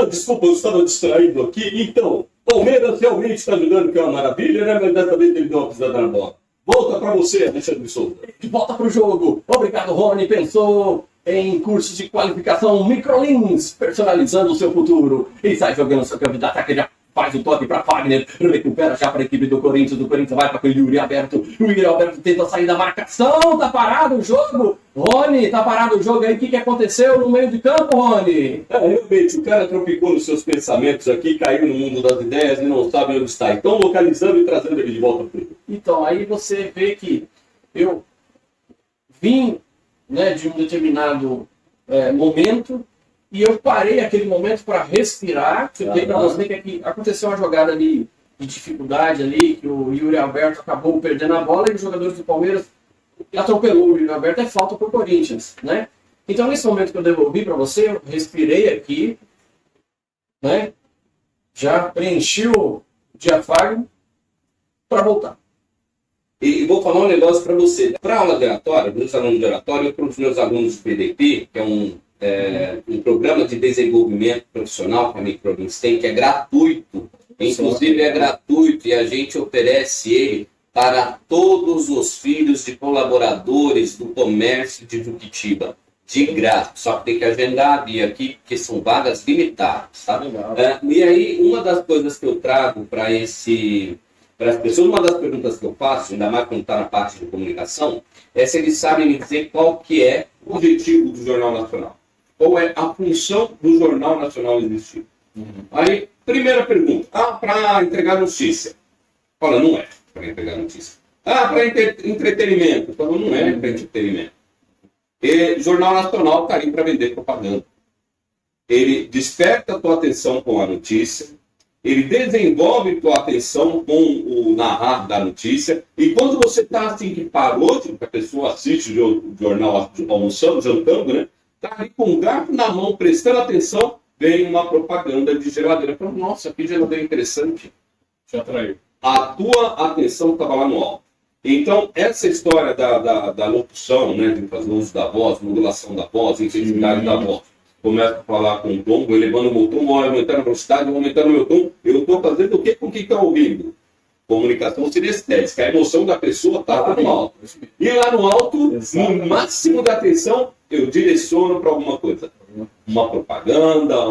Desculpa, eu estava distraído aqui. Então, Palmeiras realmente está jogando, que é uma maravilha, né? Mas dessa vez ele deu uma pisada na bola. Volta para você, Alexandre Souza. Volta para o jogo. Obrigado, Rony. Pensou em cursos de qualificação Microlins, personalizando o seu futuro. E sai jogando seu campo de ataque, já faz o toque para Fagner, recupera já para a equipe do Corinthians vai para o Yuri Alberto. O Yuri Alberto tenta sair da marcação, tá parado o jogo. Rony, tá parado o jogo aí, o que aconteceu no meio de campo, Rony? Realmente, o cara tropicou nos seus pensamentos aqui, caiu no mundo das ideias e não sabe onde está. Então, localizando e trazendo ele de volta para ele. Então, aí você vê que eu vim, né, de um determinado momento, e eu parei aquele momento para respirar. Eu dei para você que aqui aconteceu uma jogada ali de dificuldade ali, que o Yuri Alberto acabou perdendo a bola e os jogadores do Palmeiras atropelou o Yuri Alberto, é falta para o Corinthians, né? Então, nesse momento que eu devolvi para você, eu respirei aqui, né? Já preenchi o diafragma para voltar. E vou falar um negócio para você. Para a aula de oratória, meus alunos de oratória, para os meus alunos do PDP, que é um programa de desenvolvimento profissional que a Microlins tem, que é gratuito. Inclusive é gratuito e a gente oferece ele para todos os filhos de colaboradores do comércio de Juquitiba. De graça. Só que tem que agendar a aqui, porque são vagas limitadas. Tá? E aí, uma das coisas que eu trago para as pessoas, uma das perguntas que eu faço, ainda mais quando está na parte de comunicação, é se eles sabem me dizer qual que é o objetivo do Jornal Nacional. Qual é a função do Jornal Nacional existir? Aí, primeira pergunta. Para entregar notícia. Fala, não é para entregar notícia. Para entretenimento. Fala, não é para entretenimento. E Jornal Nacional está aí para vender propaganda. Ele desperta a tua atenção com a notícia, ele desenvolve tua atenção com o narrar da notícia, e quando você está assim que parou, que a pessoa assiste o jornal almoçando, jantando, né? Está ali com o garfo na mão, prestando atenção, vem uma propaganda de geladeira. Fala, nossa, que geladeira interessante. Te atraiu. A tua atenção estava lá no alto. Então, essa história da locução, né, de fazer uso da voz, modulação da voz, intensidade da voz, começa a falar com o tom, vou elevando o meu tom, vou aumentando a velocidade, vou aumentando o meu tom, eu estou fazendo o quê com quem está ouvindo? Comunicação sinestésica, a emoção da pessoa está lá no alto. E lá no alto, no máximo da atenção, eu direciono para alguma coisa. Uma propaganda,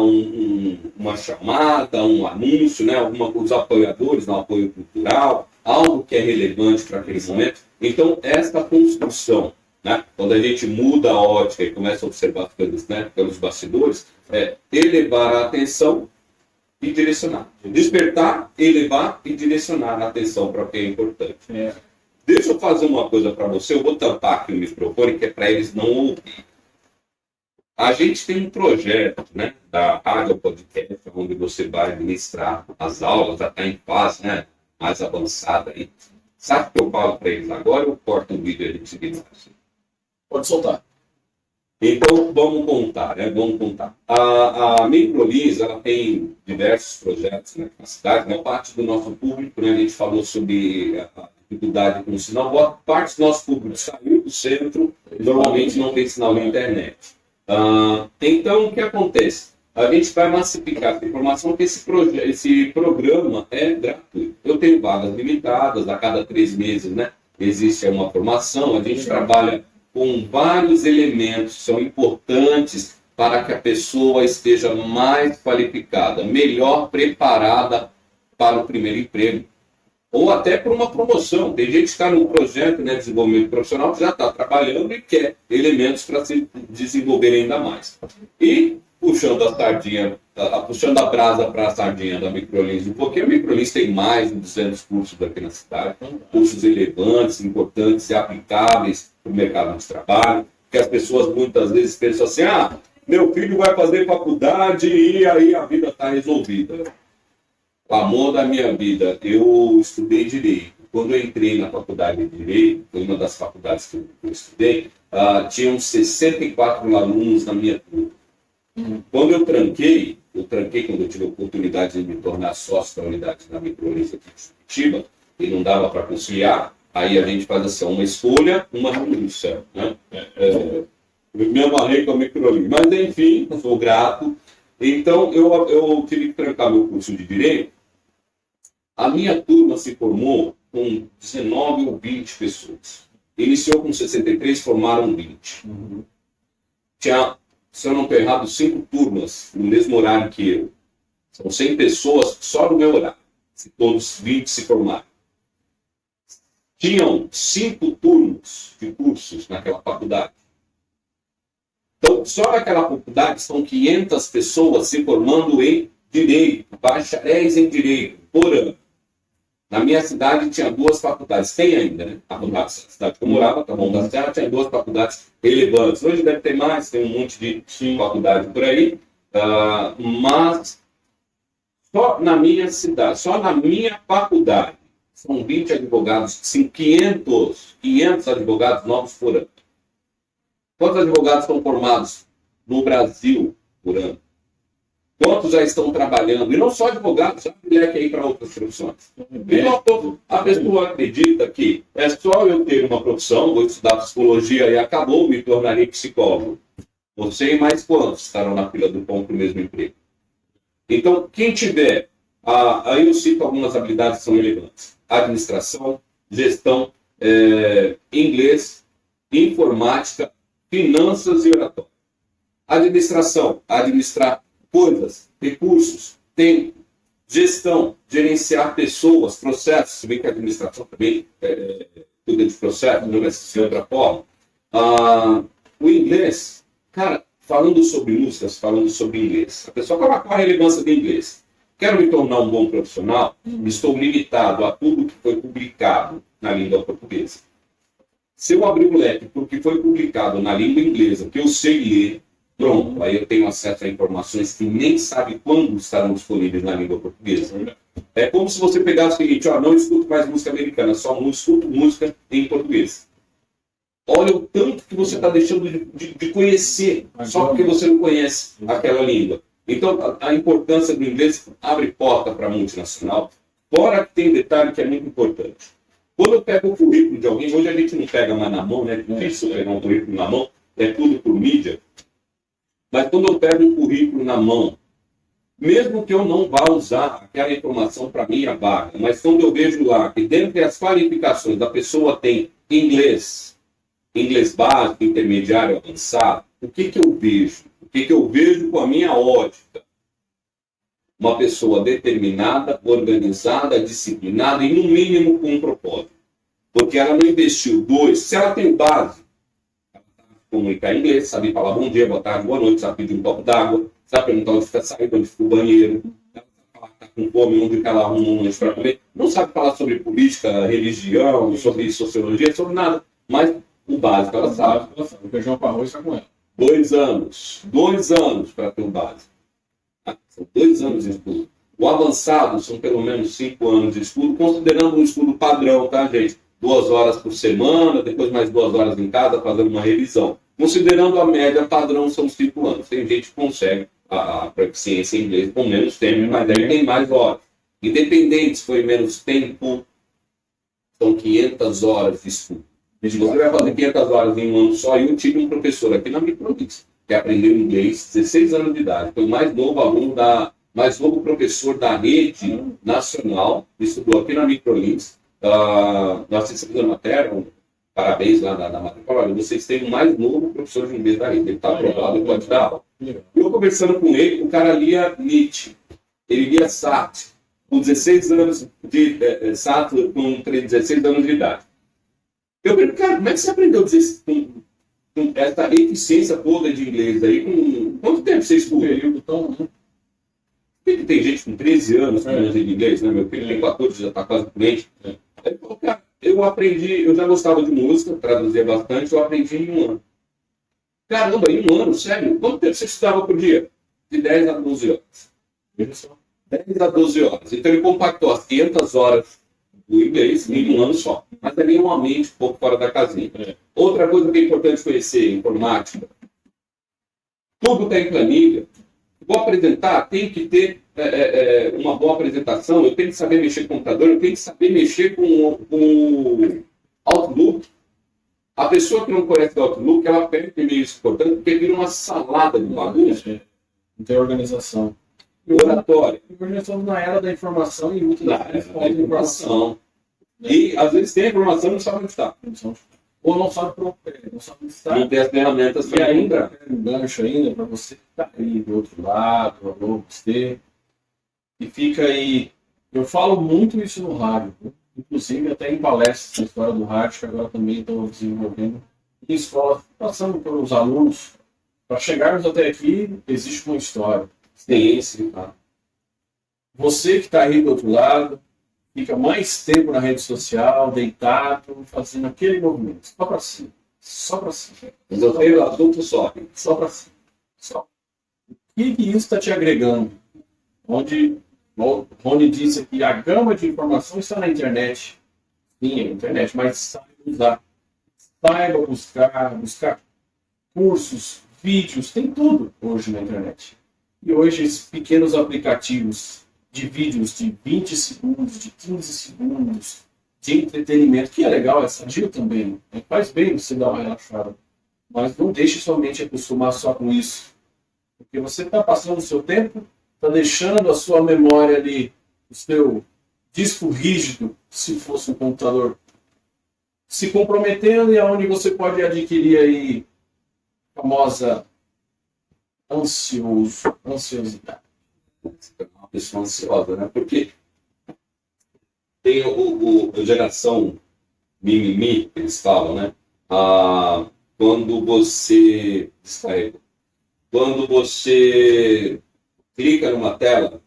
uma chamada, um anúncio, né, os apoiadores, um apoio cultural, algo que é relevante para aquele momento. Então, essa construção, né, quando a gente muda a ótica e começa a observar as coisas, né, pelos bastidores, é elevar a atenção e direcionar. Despertar, elevar e direcionar a atenção para o que é importante. Deixa eu fazer uma coisa para você, eu vou tampar aqui o microfone, que é para eles não ouvirem. A gente tem um projeto, né, da Rádio Podcast, onde você vai ministrar as aulas, já está em fase, né, mais avançada aí. Sabe o que eu falo para eles agora ou eu corto o vídeo ali de seguida? Pode soltar. Então, vamos contar, né? Vamos contar. A Microlins, ela tem diversos projetos, né, na cidade, né? Parte do nosso público, né? A gente falou sobre a dificuldade com o sinal. Boa parte do nosso público saiu do centro, normalmente não tem sinal na internet. Então, o que acontece? A gente vai massificar essa informação que esse programa é gratuito. Eu tenho vagas limitadas, a cada 3 meses, né, existe uma formação, a gente trabalha com vários elementos que são importantes para que a pessoa esteja mais qualificada, melhor preparada para o primeiro emprego. Ou até para uma promoção. Tem gente que está num projeto, né, de desenvolvimento profissional que já está trabalhando e quer elementos para se desenvolver ainda mais. E puxando a sardinha, puxando a brasa para a sardinha da Microlins um pouquinho, a Microlins tem mais de 200 cursos aqui na cidade, cursos relevantes, importantes e aplicáveis para o mercado de trabalho, que as pessoas muitas vezes pensam assim, meu filho vai fazer faculdade e aí a vida está resolvida. O amor da minha vida, eu estudei Direito. Quando eu entrei na faculdade de Direito, foi uma das faculdades que eu estudei, tinham 64 alunos na minha turma. Quando eu tranquei quando eu tive a oportunidade de me tornar sócio da unidade da Microlins aqui de Curitiba, e não dava para conciliar, aí a gente faz assim, uma escolha, uma renúncia, né? Eu me amarrei com a Microlins. Mas, enfim, sou grato. Então, eu tive que trancar meu curso de Direito. A minha turma se formou com 19 ou 20 pessoas. Iniciou com 63, formaram 20. Tinha, se eu não estou errado, 5 turmas no mesmo horário que eu. São 100 pessoas só no meu horário, se todos 20 se formaram. Tinham 5 turnos de cursos naquela faculdade. Então, só naquela faculdade são 500 pessoas se formando em Direito, bacharéis em Direito, por ano. Na minha cidade tinha 2 faculdades, tem ainda, né? A cidade que eu morava, Taboão da Serra, tinha 2 faculdades relevantes. Hoje deve ter mais, tem um monte de faculdade por aí. Mas só na minha cidade, só na minha faculdade, são 20 advogados, 500 advogados novos por ano. Quantos advogados estão formados no Brasil por ano? Quantos já estão trabalhando? E não só advogados, já moleque aí para outras profissões. Então, a pessoa acredita que é só eu ter uma profissão, vou estudar psicologia e acabou, me tornarei psicólogo. Você e mais quantos estarão na fila do pão para o mesmo emprego? Então, quem tiver, aí eu cito algumas habilidades que são relevantes. Administração, gestão, inglês, informática, finanças e oratória. Administração, administrar coisas, recursos, tempo, gestão, gerenciar pessoas, processos, se bem que a administração também cuida de processos, não vai ser de outra forma. O inglês, cara, falando sobre músicas, falando sobre inglês, a pessoa fala qual a relevância do inglês. Quero me tornar um bom profissional, estou limitado a tudo que foi publicado na língua portuguesa. Se eu abrir o leque porque foi publicado na língua inglesa, que eu sei ler, pronto, aí eu tenho acesso a informações que nem sabe quando estarão disponíveis na língua portuguesa. É como se você pegasse o seguinte, não escuto mais música americana, só escuto música em português. Olha o tanto que você está deixando de conhecer, só porque você não conhece aquela língua. Então, a importância do inglês abre porta para a multinacional, fora que tem detalhe que é muito importante. Quando eu pego o currículo de alguém, hoje a gente não pega mais na mão, né? É difícil pegar um currículo na mão, é tudo por mídia. Mas quando eu pego um currículo na mão, mesmo que eu não vá usar aquela informação para minha vaga, mas quando eu vejo lá que dentre as qualificações da pessoa tem inglês básico, intermediário, avançado, o que eu vejo? O que eu vejo com a minha ótica? Uma pessoa determinada, organizada, disciplinada e, no mínimo, com um propósito. Porque ela não investiu 2. Se ela tem base, ela sabe comunicar em inglês, sabe falar bom dia, boa tarde, boa noite, sabe pedir um copo d'água, sabe perguntar onde está saindo, onde fica o banheiro, ela sabe falar que está com fome, onde ela arruma um lanche para comer. Não sabe falar sobre política, religião, sobre sociologia, sobre nada. Mas o básico ela sabe. O feijão com arroz está com ela. 2 anos. 2 anos para ter o básico. São 2 anos de estudo. O avançado são pelo menos 5 anos de estudo, considerando um estudo padrão, tá, gente? 2 horas por semana, depois mais 2 horas em casa, fazendo uma revisão. Considerando a média padrão, são 5 anos. Tem gente que consegue a proficiência em inglês com menos tempo, mas aí tem mais horas. Independente se foi menos tempo, são 500 horas de estudo. Se você vai fazer 500 horas em um ano só, eu tive um professor aqui na Microlins, que aprendeu inglês, 16 anos de idade. Foi o mais novo aluno mais novo professor da rede nacional, estudou aqui na Microlins. Nós recebemos a matéria, parabéns lá da matrícula. Olha, vocês têm o mais novo professor de inglês da rede, ele está aprovado e pode dar aula. Eu conversando com ele, o cara lia Nietzsche, ele lia Sartre, com 16 anos de Sartre, com 16 anos de idade. Eu pergunto, cara, como é que você aprendeu com essa eficiência toda de inglês aí? Com quanto tempo você estudou? Por que tem gente com 13 anos que não de inglês, né? Meu filho tem 14, já está quase fluente. Ele falou, cara, eu aprendi, eu já gostava de música, traduzia bastante, eu aprendi em 1 ano. Caramba, em 1 ano, sério? Quanto tempo você estudava por dia? De 10 a 12 horas. 10 a 12 horas. Então ele compactou as 500 horas do inglês em 1 ano só. Mas também é uma mente um pouco fora da casinha. Outra coisa que é importante conhecer, informática. Tudo está em planilha. Vou apresentar, tem que ter uma boa apresentação, eu tenho que saber mexer com o computador, eu tenho que saber mexer com o Outlook. A pessoa que não conhece o Outlook, ela perde e-mails importantes porque vira uma salada de bagunça. Não tem organização. Oratória. Nós estamos na era da informação e muito Da informação. E às vezes tem a informação e não sabe onde está. Ou não sabe onde está. Não tem as ferramentas E para ainda, um gancho ainda para você que está aí do outro lado, alô, você, e fica aí. Eu falo muito isso no rádio, né? Inclusive até em palestras na história do rádio, que agora também estou desenvolvendo em escola, passando pelos alunos. Para chegarmos até aqui, existe uma história. Sim, tá. Você que está aí do outro lado, fica mais tempo na rede social, deitado, fazendo aquele movimento. Só para cima. Só para cima. Mas eu tenho adulto só. Só para cima. Só. O que isso está te agregando? Onde Rony disse que a gama de informação está na internet. Sim, é na internet, mas saiba usar. Saiba buscar cursos, vídeos, tem tudo hoje na internet. E hoje esses pequenos aplicativos de vídeos de 20 segundos, de 15 segundos, de entretenimento, que é legal, é sadio também. Faz bem você dar uma relaxada. Mas não deixe sua mente acostumar só com isso. Porque você está passando o seu tempo, está deixando a sua memória ali, o seu disco rígido, se fosse um computador, se comprometendo, e aonde você pode adquirir aí a famosa ansiosidade. Uma pessoa ansiosa, né? Porque tem a geração mimimi, que eles falam, né? Quando você clica numa tela,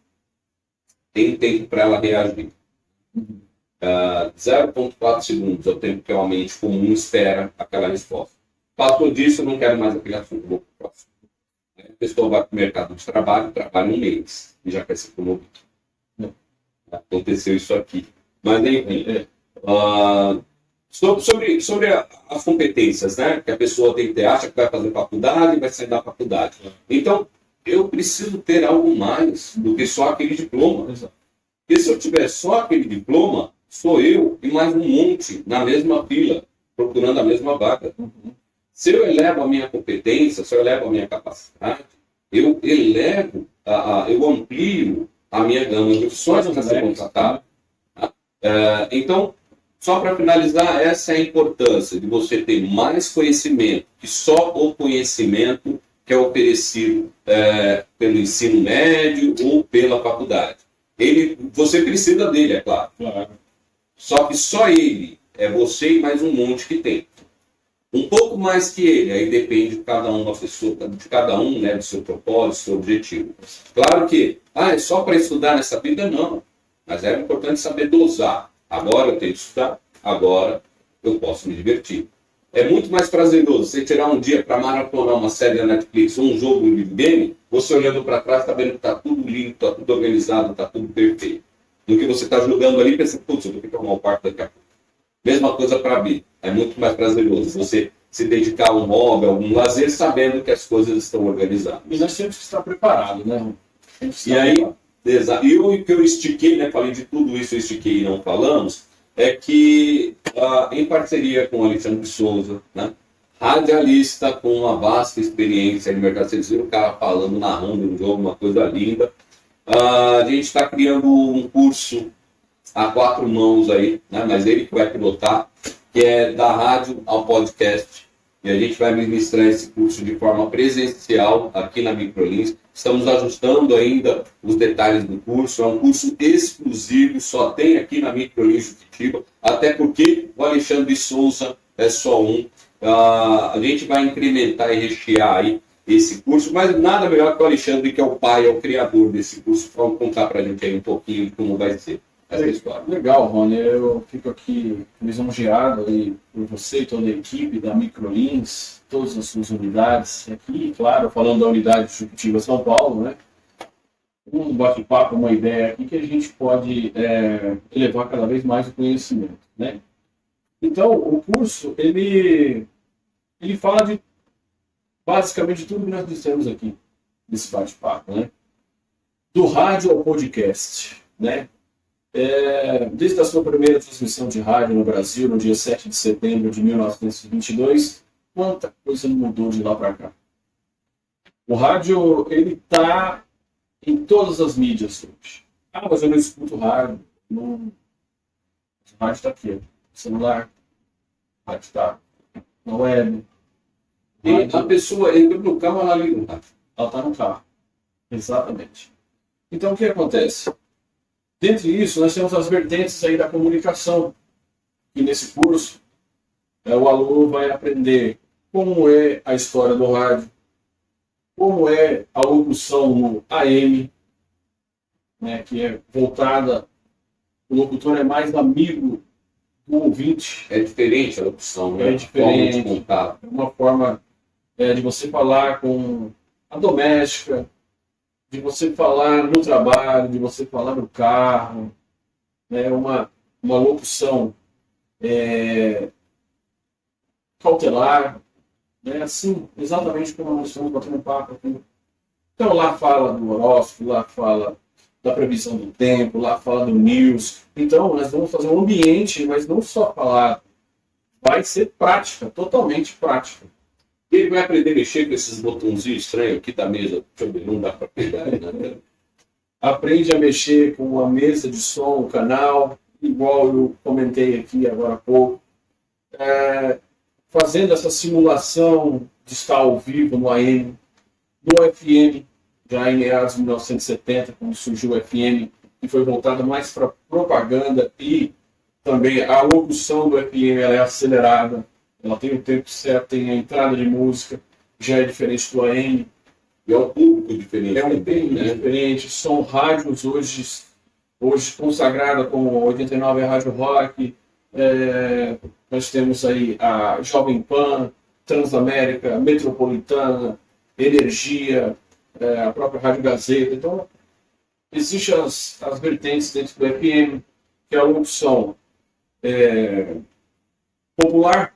tem tempo para ela reagir. 0,4 segundos é o tempo que a mente comum espera aquela resposta. Passou disso, eu não quero mais aquele assunto, vou para o próximo. A pessoa vai para o mercado de trabalho, trabalha um mês e já quer ser promovido. Aconteceu isso aqui. Mas, enfim, sobre as competências, né, que a pessoa tem que ter, acha que vai fazer faculdade e vai sair da faculdade. Então, eu preciso ter algo mais do que só aquele diploma. Porque se eu tiver só aquele diploma, sou eu e mais um monte na mesma fila, procurando a mesma vaga. Se eu elevo a minha competência, se eu elevo a minha capacidade, eu amplio a minha gama de opções para ser contratado. Então, só para finalizar, essa é a importância de você ter mais conhecimento que só o conhecimento que é oferecido pelo ensino médio ou pela faculdade. Você precisa dele, é claro. Só que só ele é você e mais um monte que tem. Um pouco mais que ele, aí depende de cada uma pessoa, de cada um, né, do seu propósito, do seu objetivo. Claro que, é só para estudar nessa vida? Não. Mas é importante saber dosar. Agora eu tenho que estudar, agora eu posso me divertir. É muito mais prazeroso você tirar um dia para maratonar uma série da Netflix ou um jogo de videogame, você olhando para trás, está vendo que está tudo limpo, está tudo organizado, está tudo perfeito. Do que você está jogando ali e pensa, putz, eu vou ter que arrumar o quarto daqui a pouco. Mesma coisa para a vida. É muito mais prazeroso você se dedicar a um hobby, a algum lazer, sabendo que as coisas estão organizadas. E nós temos que estar preparados, né? E aí, exato. E o que eu estiquei, né? Falei de tudo isso, eu estiquei e não falamos, é que, em parceria com o Alexandre Souza, né? Radialista com uma vasta experiência no mercado, vocês viram o cara falando, narrando um jogo, uma coisa linda. A gente está criando um curso a 4 mãos aí, né? Mas ele que vai pilotar, que é da rádio ao podcast. E a gente vai ministrar esse curso de forma presencial aqui na Microlins. Estamos ajustando ainda os detalhes do curso. É um curso exclusivo, só tem aqui na Microlins Juquitiba, até porque o Alexandre Souza é só um. A gente vai incrementar e rechear aí esse curso, mas nada melhor que o Alexandre, que é o pai, é o criador desse curso, para contar para a gente aí um pouquinho de como vai ser essa história. Legal, Rony. Eu fico aqui lisonjeado aí por você e toda a equipe da Microlins, todas as suas unidades aqui, claro, falando da unidade de Juquitiba São Paulo, né? Um bate-papo, uma ideia aqui que a gente pode elevar cada vez mais o conhecimento, né? Então, o curso, ele fala de basicamente tudo que nós dissemos aqui nesse bate-papo, né? Do rádio ao podcast, né? Desde a sua primeira transmissão de rádio no Brasil, no dia 7 de setembro de 1922, quanta coisa mudou de lá para cá. O rádio, ele está em todas as mídias hoje. Ah, mas eu não escuto rádio. Não. O rádio está aqui, no celular. O rádio está na web. E a pessoa entra no carro, ela liga no rádio. Ela está no carro. Exatamente. Então, o que acontece? Dentre isso, nós temos as vertentes aí da comunicação. E nesse curso, o aluno vai aprender como é a história do rádio, como é a locução no AM, né, que é voltada, o locutor é mais amigo do ouvinte. É diferente a locução, né? É diferente. Forma de contato. É uma forma de você falar com a doméstica, de você falar no trabalho, de você falar no carro, né? Uma locução cautelar, né? Assim, exatamente como nós estamos batendo papo aqui. Então lá fala do horóscopo, lá fala da previsão do tempo, lá fala do news. Então nós vamos fazer um ambiente, mas não só falar, vai ser prática, totalmente prática. Ele vai aprender a mexer com esses botãozinhos estranhos aqui da mesa. Deixa eu ver, não dá para pegar, né? Aprende a mexer com a mesa de som, o canal, igual eu comentei aqui agora há pouco. Fazendo essa simulação de estar ao vivo no AM, no FM, já em meados de 1970, quando surgiu o FM, que foi voltado mais para propaganda, e também a locução do FM ela é acelerada, ela tem o tempo certo, tem a entrada de música, já é diferente do AM. E é um público diferente. É um também, público diferente. São rádios hoje consagradas como 89 é Rádio Rock. Nós temos aí a Jovem Pan, Transamérica, Metropolitana, Energia, a própria Rádio Gazeta. Então, existem as vertentes dentro do FM, que é a locução popular.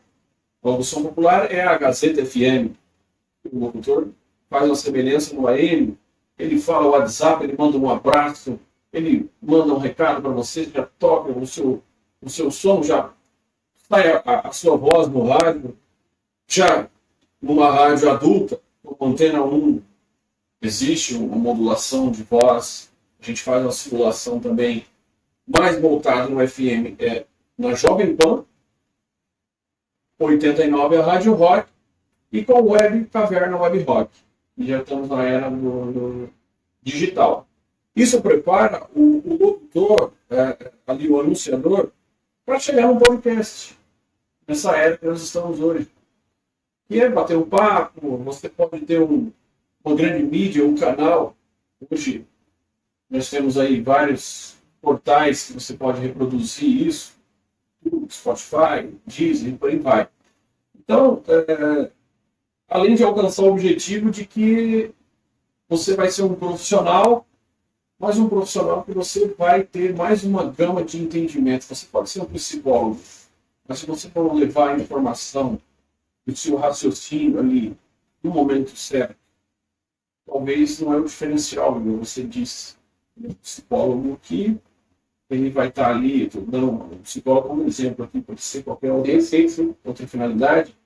A locução popular é a Gazeta FM. O locutor faz uma semelhança no AM, ele fala o WhatsApp, ele manda um abraço, ele manda um recado para você, já toca o seu som, já sai a sua voz no rádio. Já numa rádio adulta, como Antena 1, existe uma modulação de voz, a gente faz uma simulação também mais voltada no FM, na Jovem Pan, 89 é a Rádio Rock, e com o Web Caverna Web Rock. E já estamos na era do digital. Isso prepara o locutor, ali o anunciador, para chegar no podcast, nessa era que nós estamos hoje. E é bater um papo, você pode ter uma grande mídia, um canal. Hoje nós temos aí vários portais que você pode reproduzir isso, Spotify, Deezer, e por aí vai. Então, além de alcançar o objetivo de que você vai ser um profissional, mas um profissional que você vai ter mais uma gama de entendimento. Você pode ser um psicólogo, mas se você não levar a informação do seu raciocínio ali no momento certo, talvez não é o diferencial, como você disse. Um psicólogo que ele vai estar ali, estou dando um psicólogo como exemplo aqui, pode ser qualquer outra finalidade,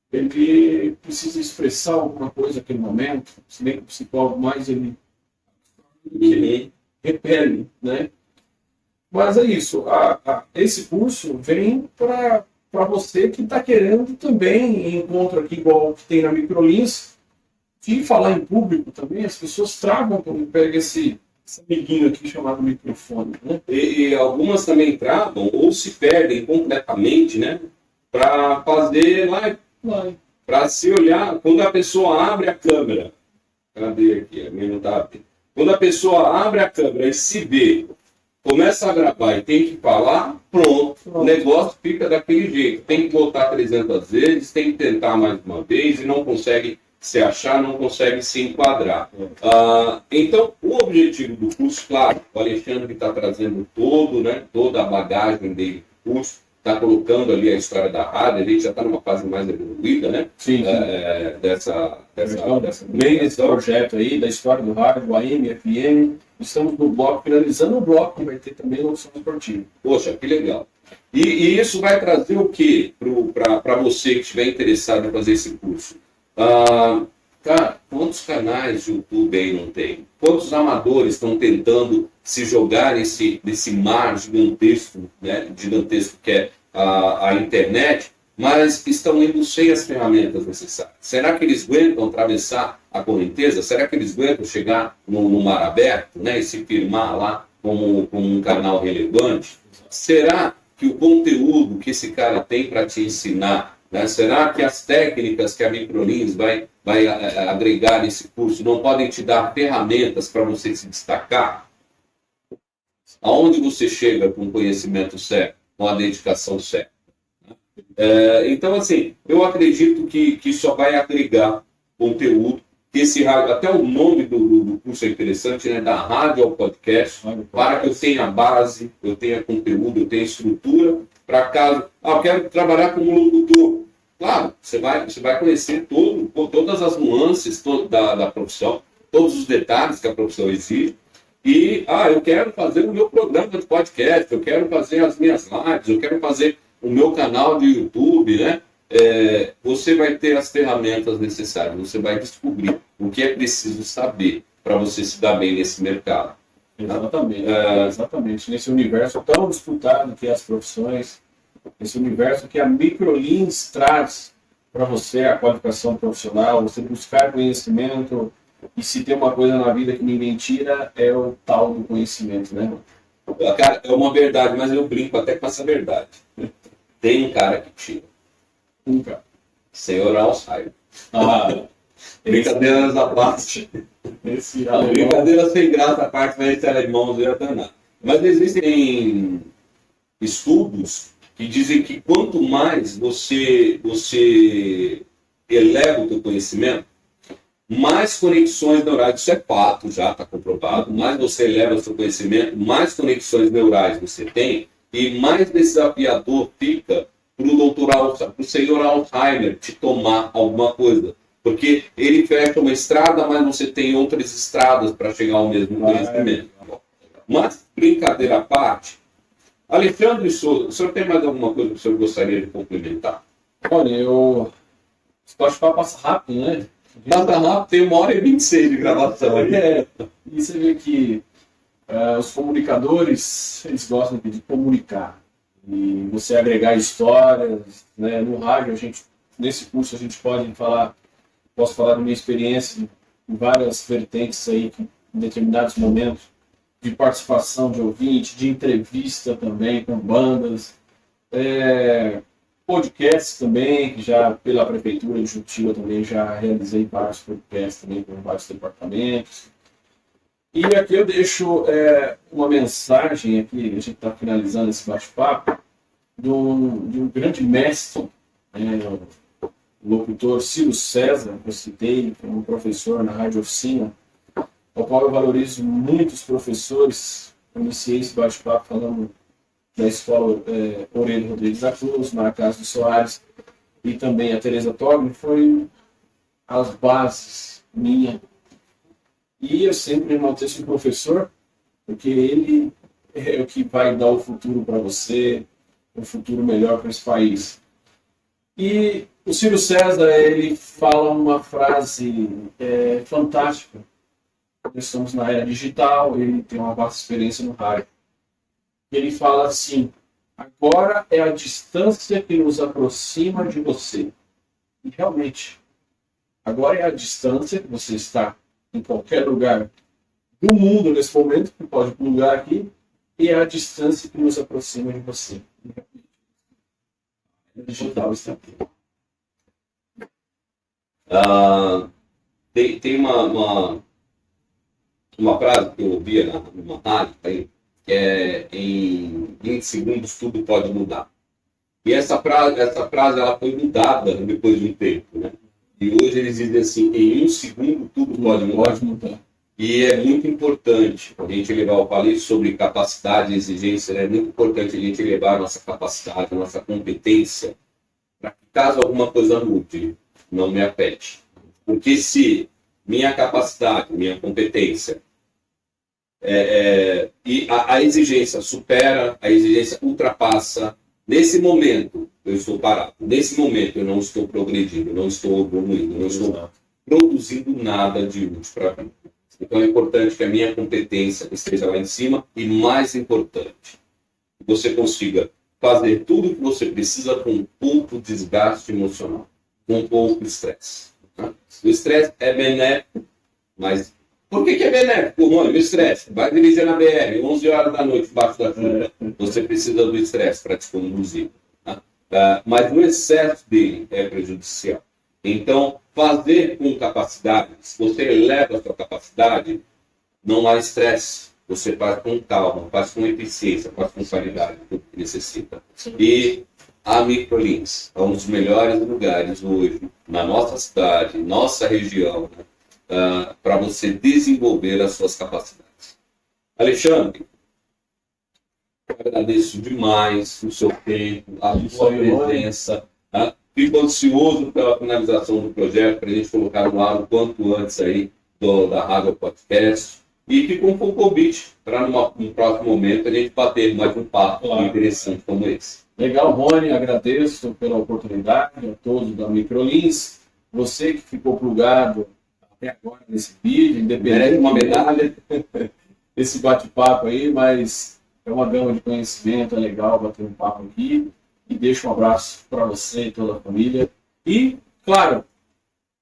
ele precisa expressar alguma coisa naquele momento, se bem que o psicólogo mais ele repele, né? Mas é isso, esse curso vem para você que está querendo também, encontro aqui igual que tem na Microlins, de falar em público também, as pessoas travam quando pega esse amiguinho aqui chamado microfone, né? E algumas também travam ou se perdem completamente, né? Para fazer live. Para se olhar, quando a pessoa abre a câmera, cadê aqui? A minha não tá abrindo. Quando a pessoa abre a câmera e se vê, começa a gravar e tem que falar, pronto, o negócio fica daquele jeito. Tem que voltar 300 vezes, tem que tentar mais uma vez e não consegue se achar, não consegue se enquadrar. Então, o objetivo do curso, claro, o Alexandre está trazendo toda a bagagem dele do curso, está colocando ali a história da rádio, a gente já está numa fase mais evoluída, né? Sim, sim. Dessa meio desse projeto aí, da história do rádio, AM, FM, estamos no bloco, finalizando o bloco, vai ter também noção esportiva. Poxa, que legal. E isso vai trazer o quê para você que estiver interessado em fazer esse curso? Cara, quantos canais de YouTube aí não tem? Quantos amadores estão tentando se jogar nesse mar gigantesco, né, gigantesco que é a internet, mas estão indo sem as ferramentas necessárias? Será que eles aguentam atravessar a correnteza? Será que eles aguentam chegar no mar aberto, né, e se firmar lá como um canal relevante? Será que o conteúdo que esse cara tem para te ensinar, né, será que as técnicas que a Microlins vai agregar nesse curso não podem te dar ferramentas para você se destacar? Aonde você chega com o conhecimento certo, com a dedicação certa? Então, assim, eu acredito que só vai agregar conteúdo, que esse rádio, até o nome do curso é interessante, né? Da rádio ao podcast, para que eu tenha base, eu tenha conteúdo, eu tenha estrutura, para caso, eu quero trabalhar como locutor. Claro, você vai conhecer todas as nuances da profissão, todos os detalhes que a profissão exige. E, eu quero fazer o meu programa de podcast, eu quero fazer as minhas lives, eu quero fazer o meu canal de YouTube, né? Você vai ter as ferramentas necessárias, você vai descobrir o que é preciso saber para você se dar bem nesse mercado. Exatamente, exatamente. Nesse universo tão disputado que é as profissões, esse universo que a Microlins traz para você, a qualificação profissional, você buscar conhecimento, e se tem uma coisa na vida que ninguém tira, é o tal do conhecimento, né? Cara, é uma verdade, mas eu brinco até com essa verdade. Tem um cara que tira. Um cara. Senhor Alzheimer. Brincadeiras à parte. Brincadeira sem graça à parte, mas esse era irmãos ia danar. Mas existem estudos que dizem que quanto mais você eleva o teu conhecimento, mais conexões neurais, isso é fato, já está comprovado, mais você eleva o seu conhecimento, mais conexões neurais você tem, e mais desafiador fica para o senhor Alzheimer te tomar alguma coisa. Porque ele fecha uma estrada, mas você tem outras estradas para chegar ao mesmo conhecimento. Mas, brincadeira à parte, Alexandre Souza, o senhor tem mais alguma coisa que o senhor gostaria de complementar? Olha, esse bate-papo passa rápido, né? Passa rápido, tem 1h26 de gravação. E você vê que os comunicadores, eles gostam de comunicar. E você agregar histórias, né? No rádio, nesse curso a gente posso falar da minha experiência em várias vertentes aí, em determinados momentos, de participação de ouvinte, de entrevista também com bandas, podcasts também, que já pela Prefeitura de Juquitiba também já realizei vários podcasts também com vários departamentos. E aqui eu deixo uma mensagem, aqui, a gente está finalizando esse bate-papo, de um grande mestre, o locutor Ciro César, que eu citei, foi um professor na Rádio Oficina, ao qual eu valorizo muitos professores. Eu iniciei esse bate-papo falando da escola Aurélio Rodrigues da Cruz, Maracás dos Soares, e também a Teresa Togni, foi as bases minha. E eu sempre enalteço o professor, porque ele é o que vai dar o futuro para você, um futuro melhor para esse país. E o Ciro César, ele fala uma frase fantástica. Nós estamos na era digital, ele tem uma vasta experiência no rádio. Ele fala assim: agora é a distância que nos aproxima de você. E realmente, agora é a distância que você está em qualquer lugar do mundo nesse momento, que pode ir para um lugar aqui, e é a distância que nos aproxima de você. É digital está aqui. Tem uma frase que eu ouvia numa rádio, que é em 20 segundos tudo pode mudar. E essa frase ela foi mudada depois de um tempo, né? E hoje eles dizem assim: em 1 segundo tudo pode mudar. E é muito importante a gente levar, eu falei sobre capacidade e exigência, é muito importante a gente levar a nossa capacidade, a nossa competência, para que caso alguma coisa mude, não me afete. Porque se minha capacidade, minha competência e a exigência supera, a exigência ultrapassa, nesse momento eu estou parado, nesse momento eu não estou progredindo, eu não estou evoluindo, eu não estou produzindo nada de útil para mim. Então é importante que a minha competência esteja lá em cima e, mais importante, que você consiga fazer tudo o que você precisa com pouco desgaste emocional, com pouco estresse. Tá? O estresse é benéfico, mas por que é benéfico, Rony? O estresse. Vai dirigir na BR, 11 horas da noite, embaixo da chuva. Você precisa do estresse para te conduzir. Tá? Mas o excesso dele é prejudicial. Então, fazer com capacidade, se você eleva a sua capacidade, não há estresse. Você faz com calma, faz com eficiência, faz com qualidade, tudo que necessita. E a Microlins é um dos melhores lugares hoje, na nossa cidade, nossa região, para você desenvolver as suas capacidades. Alexandre, eu agradeço demais o seu tempo, a sua presença. Fico ansioso pela finalização do projeto, para a gente colocar no ar o quanto antes aí da Rádio Podcast. E fica um convite para num próximo momento a gente bater mais um papo interessante como esse. Legal, Rony, agradeço pela oportunidade a todos da Microlins. Você que ficou plugado até agora nesse vídeo, independente de uma medalha, esse bate-papo aí, mas é uma gama de conhecimento, é legal bater um papo aqui. E deixo um abraço para você e toda a família. E, claro,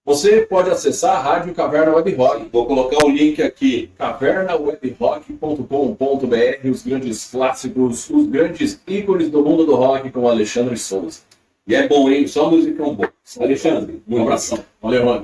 você pode acessar a Rádio Caverna Web Rock. Vou colocar o link aqui. cavernawegrock.com.br, os grandes clássicos, os grandes ícones do mundo do rock com Alexandre Souza. E é bom, hein? Só musicão bom. Alexandre, um abração. Valeu, mano.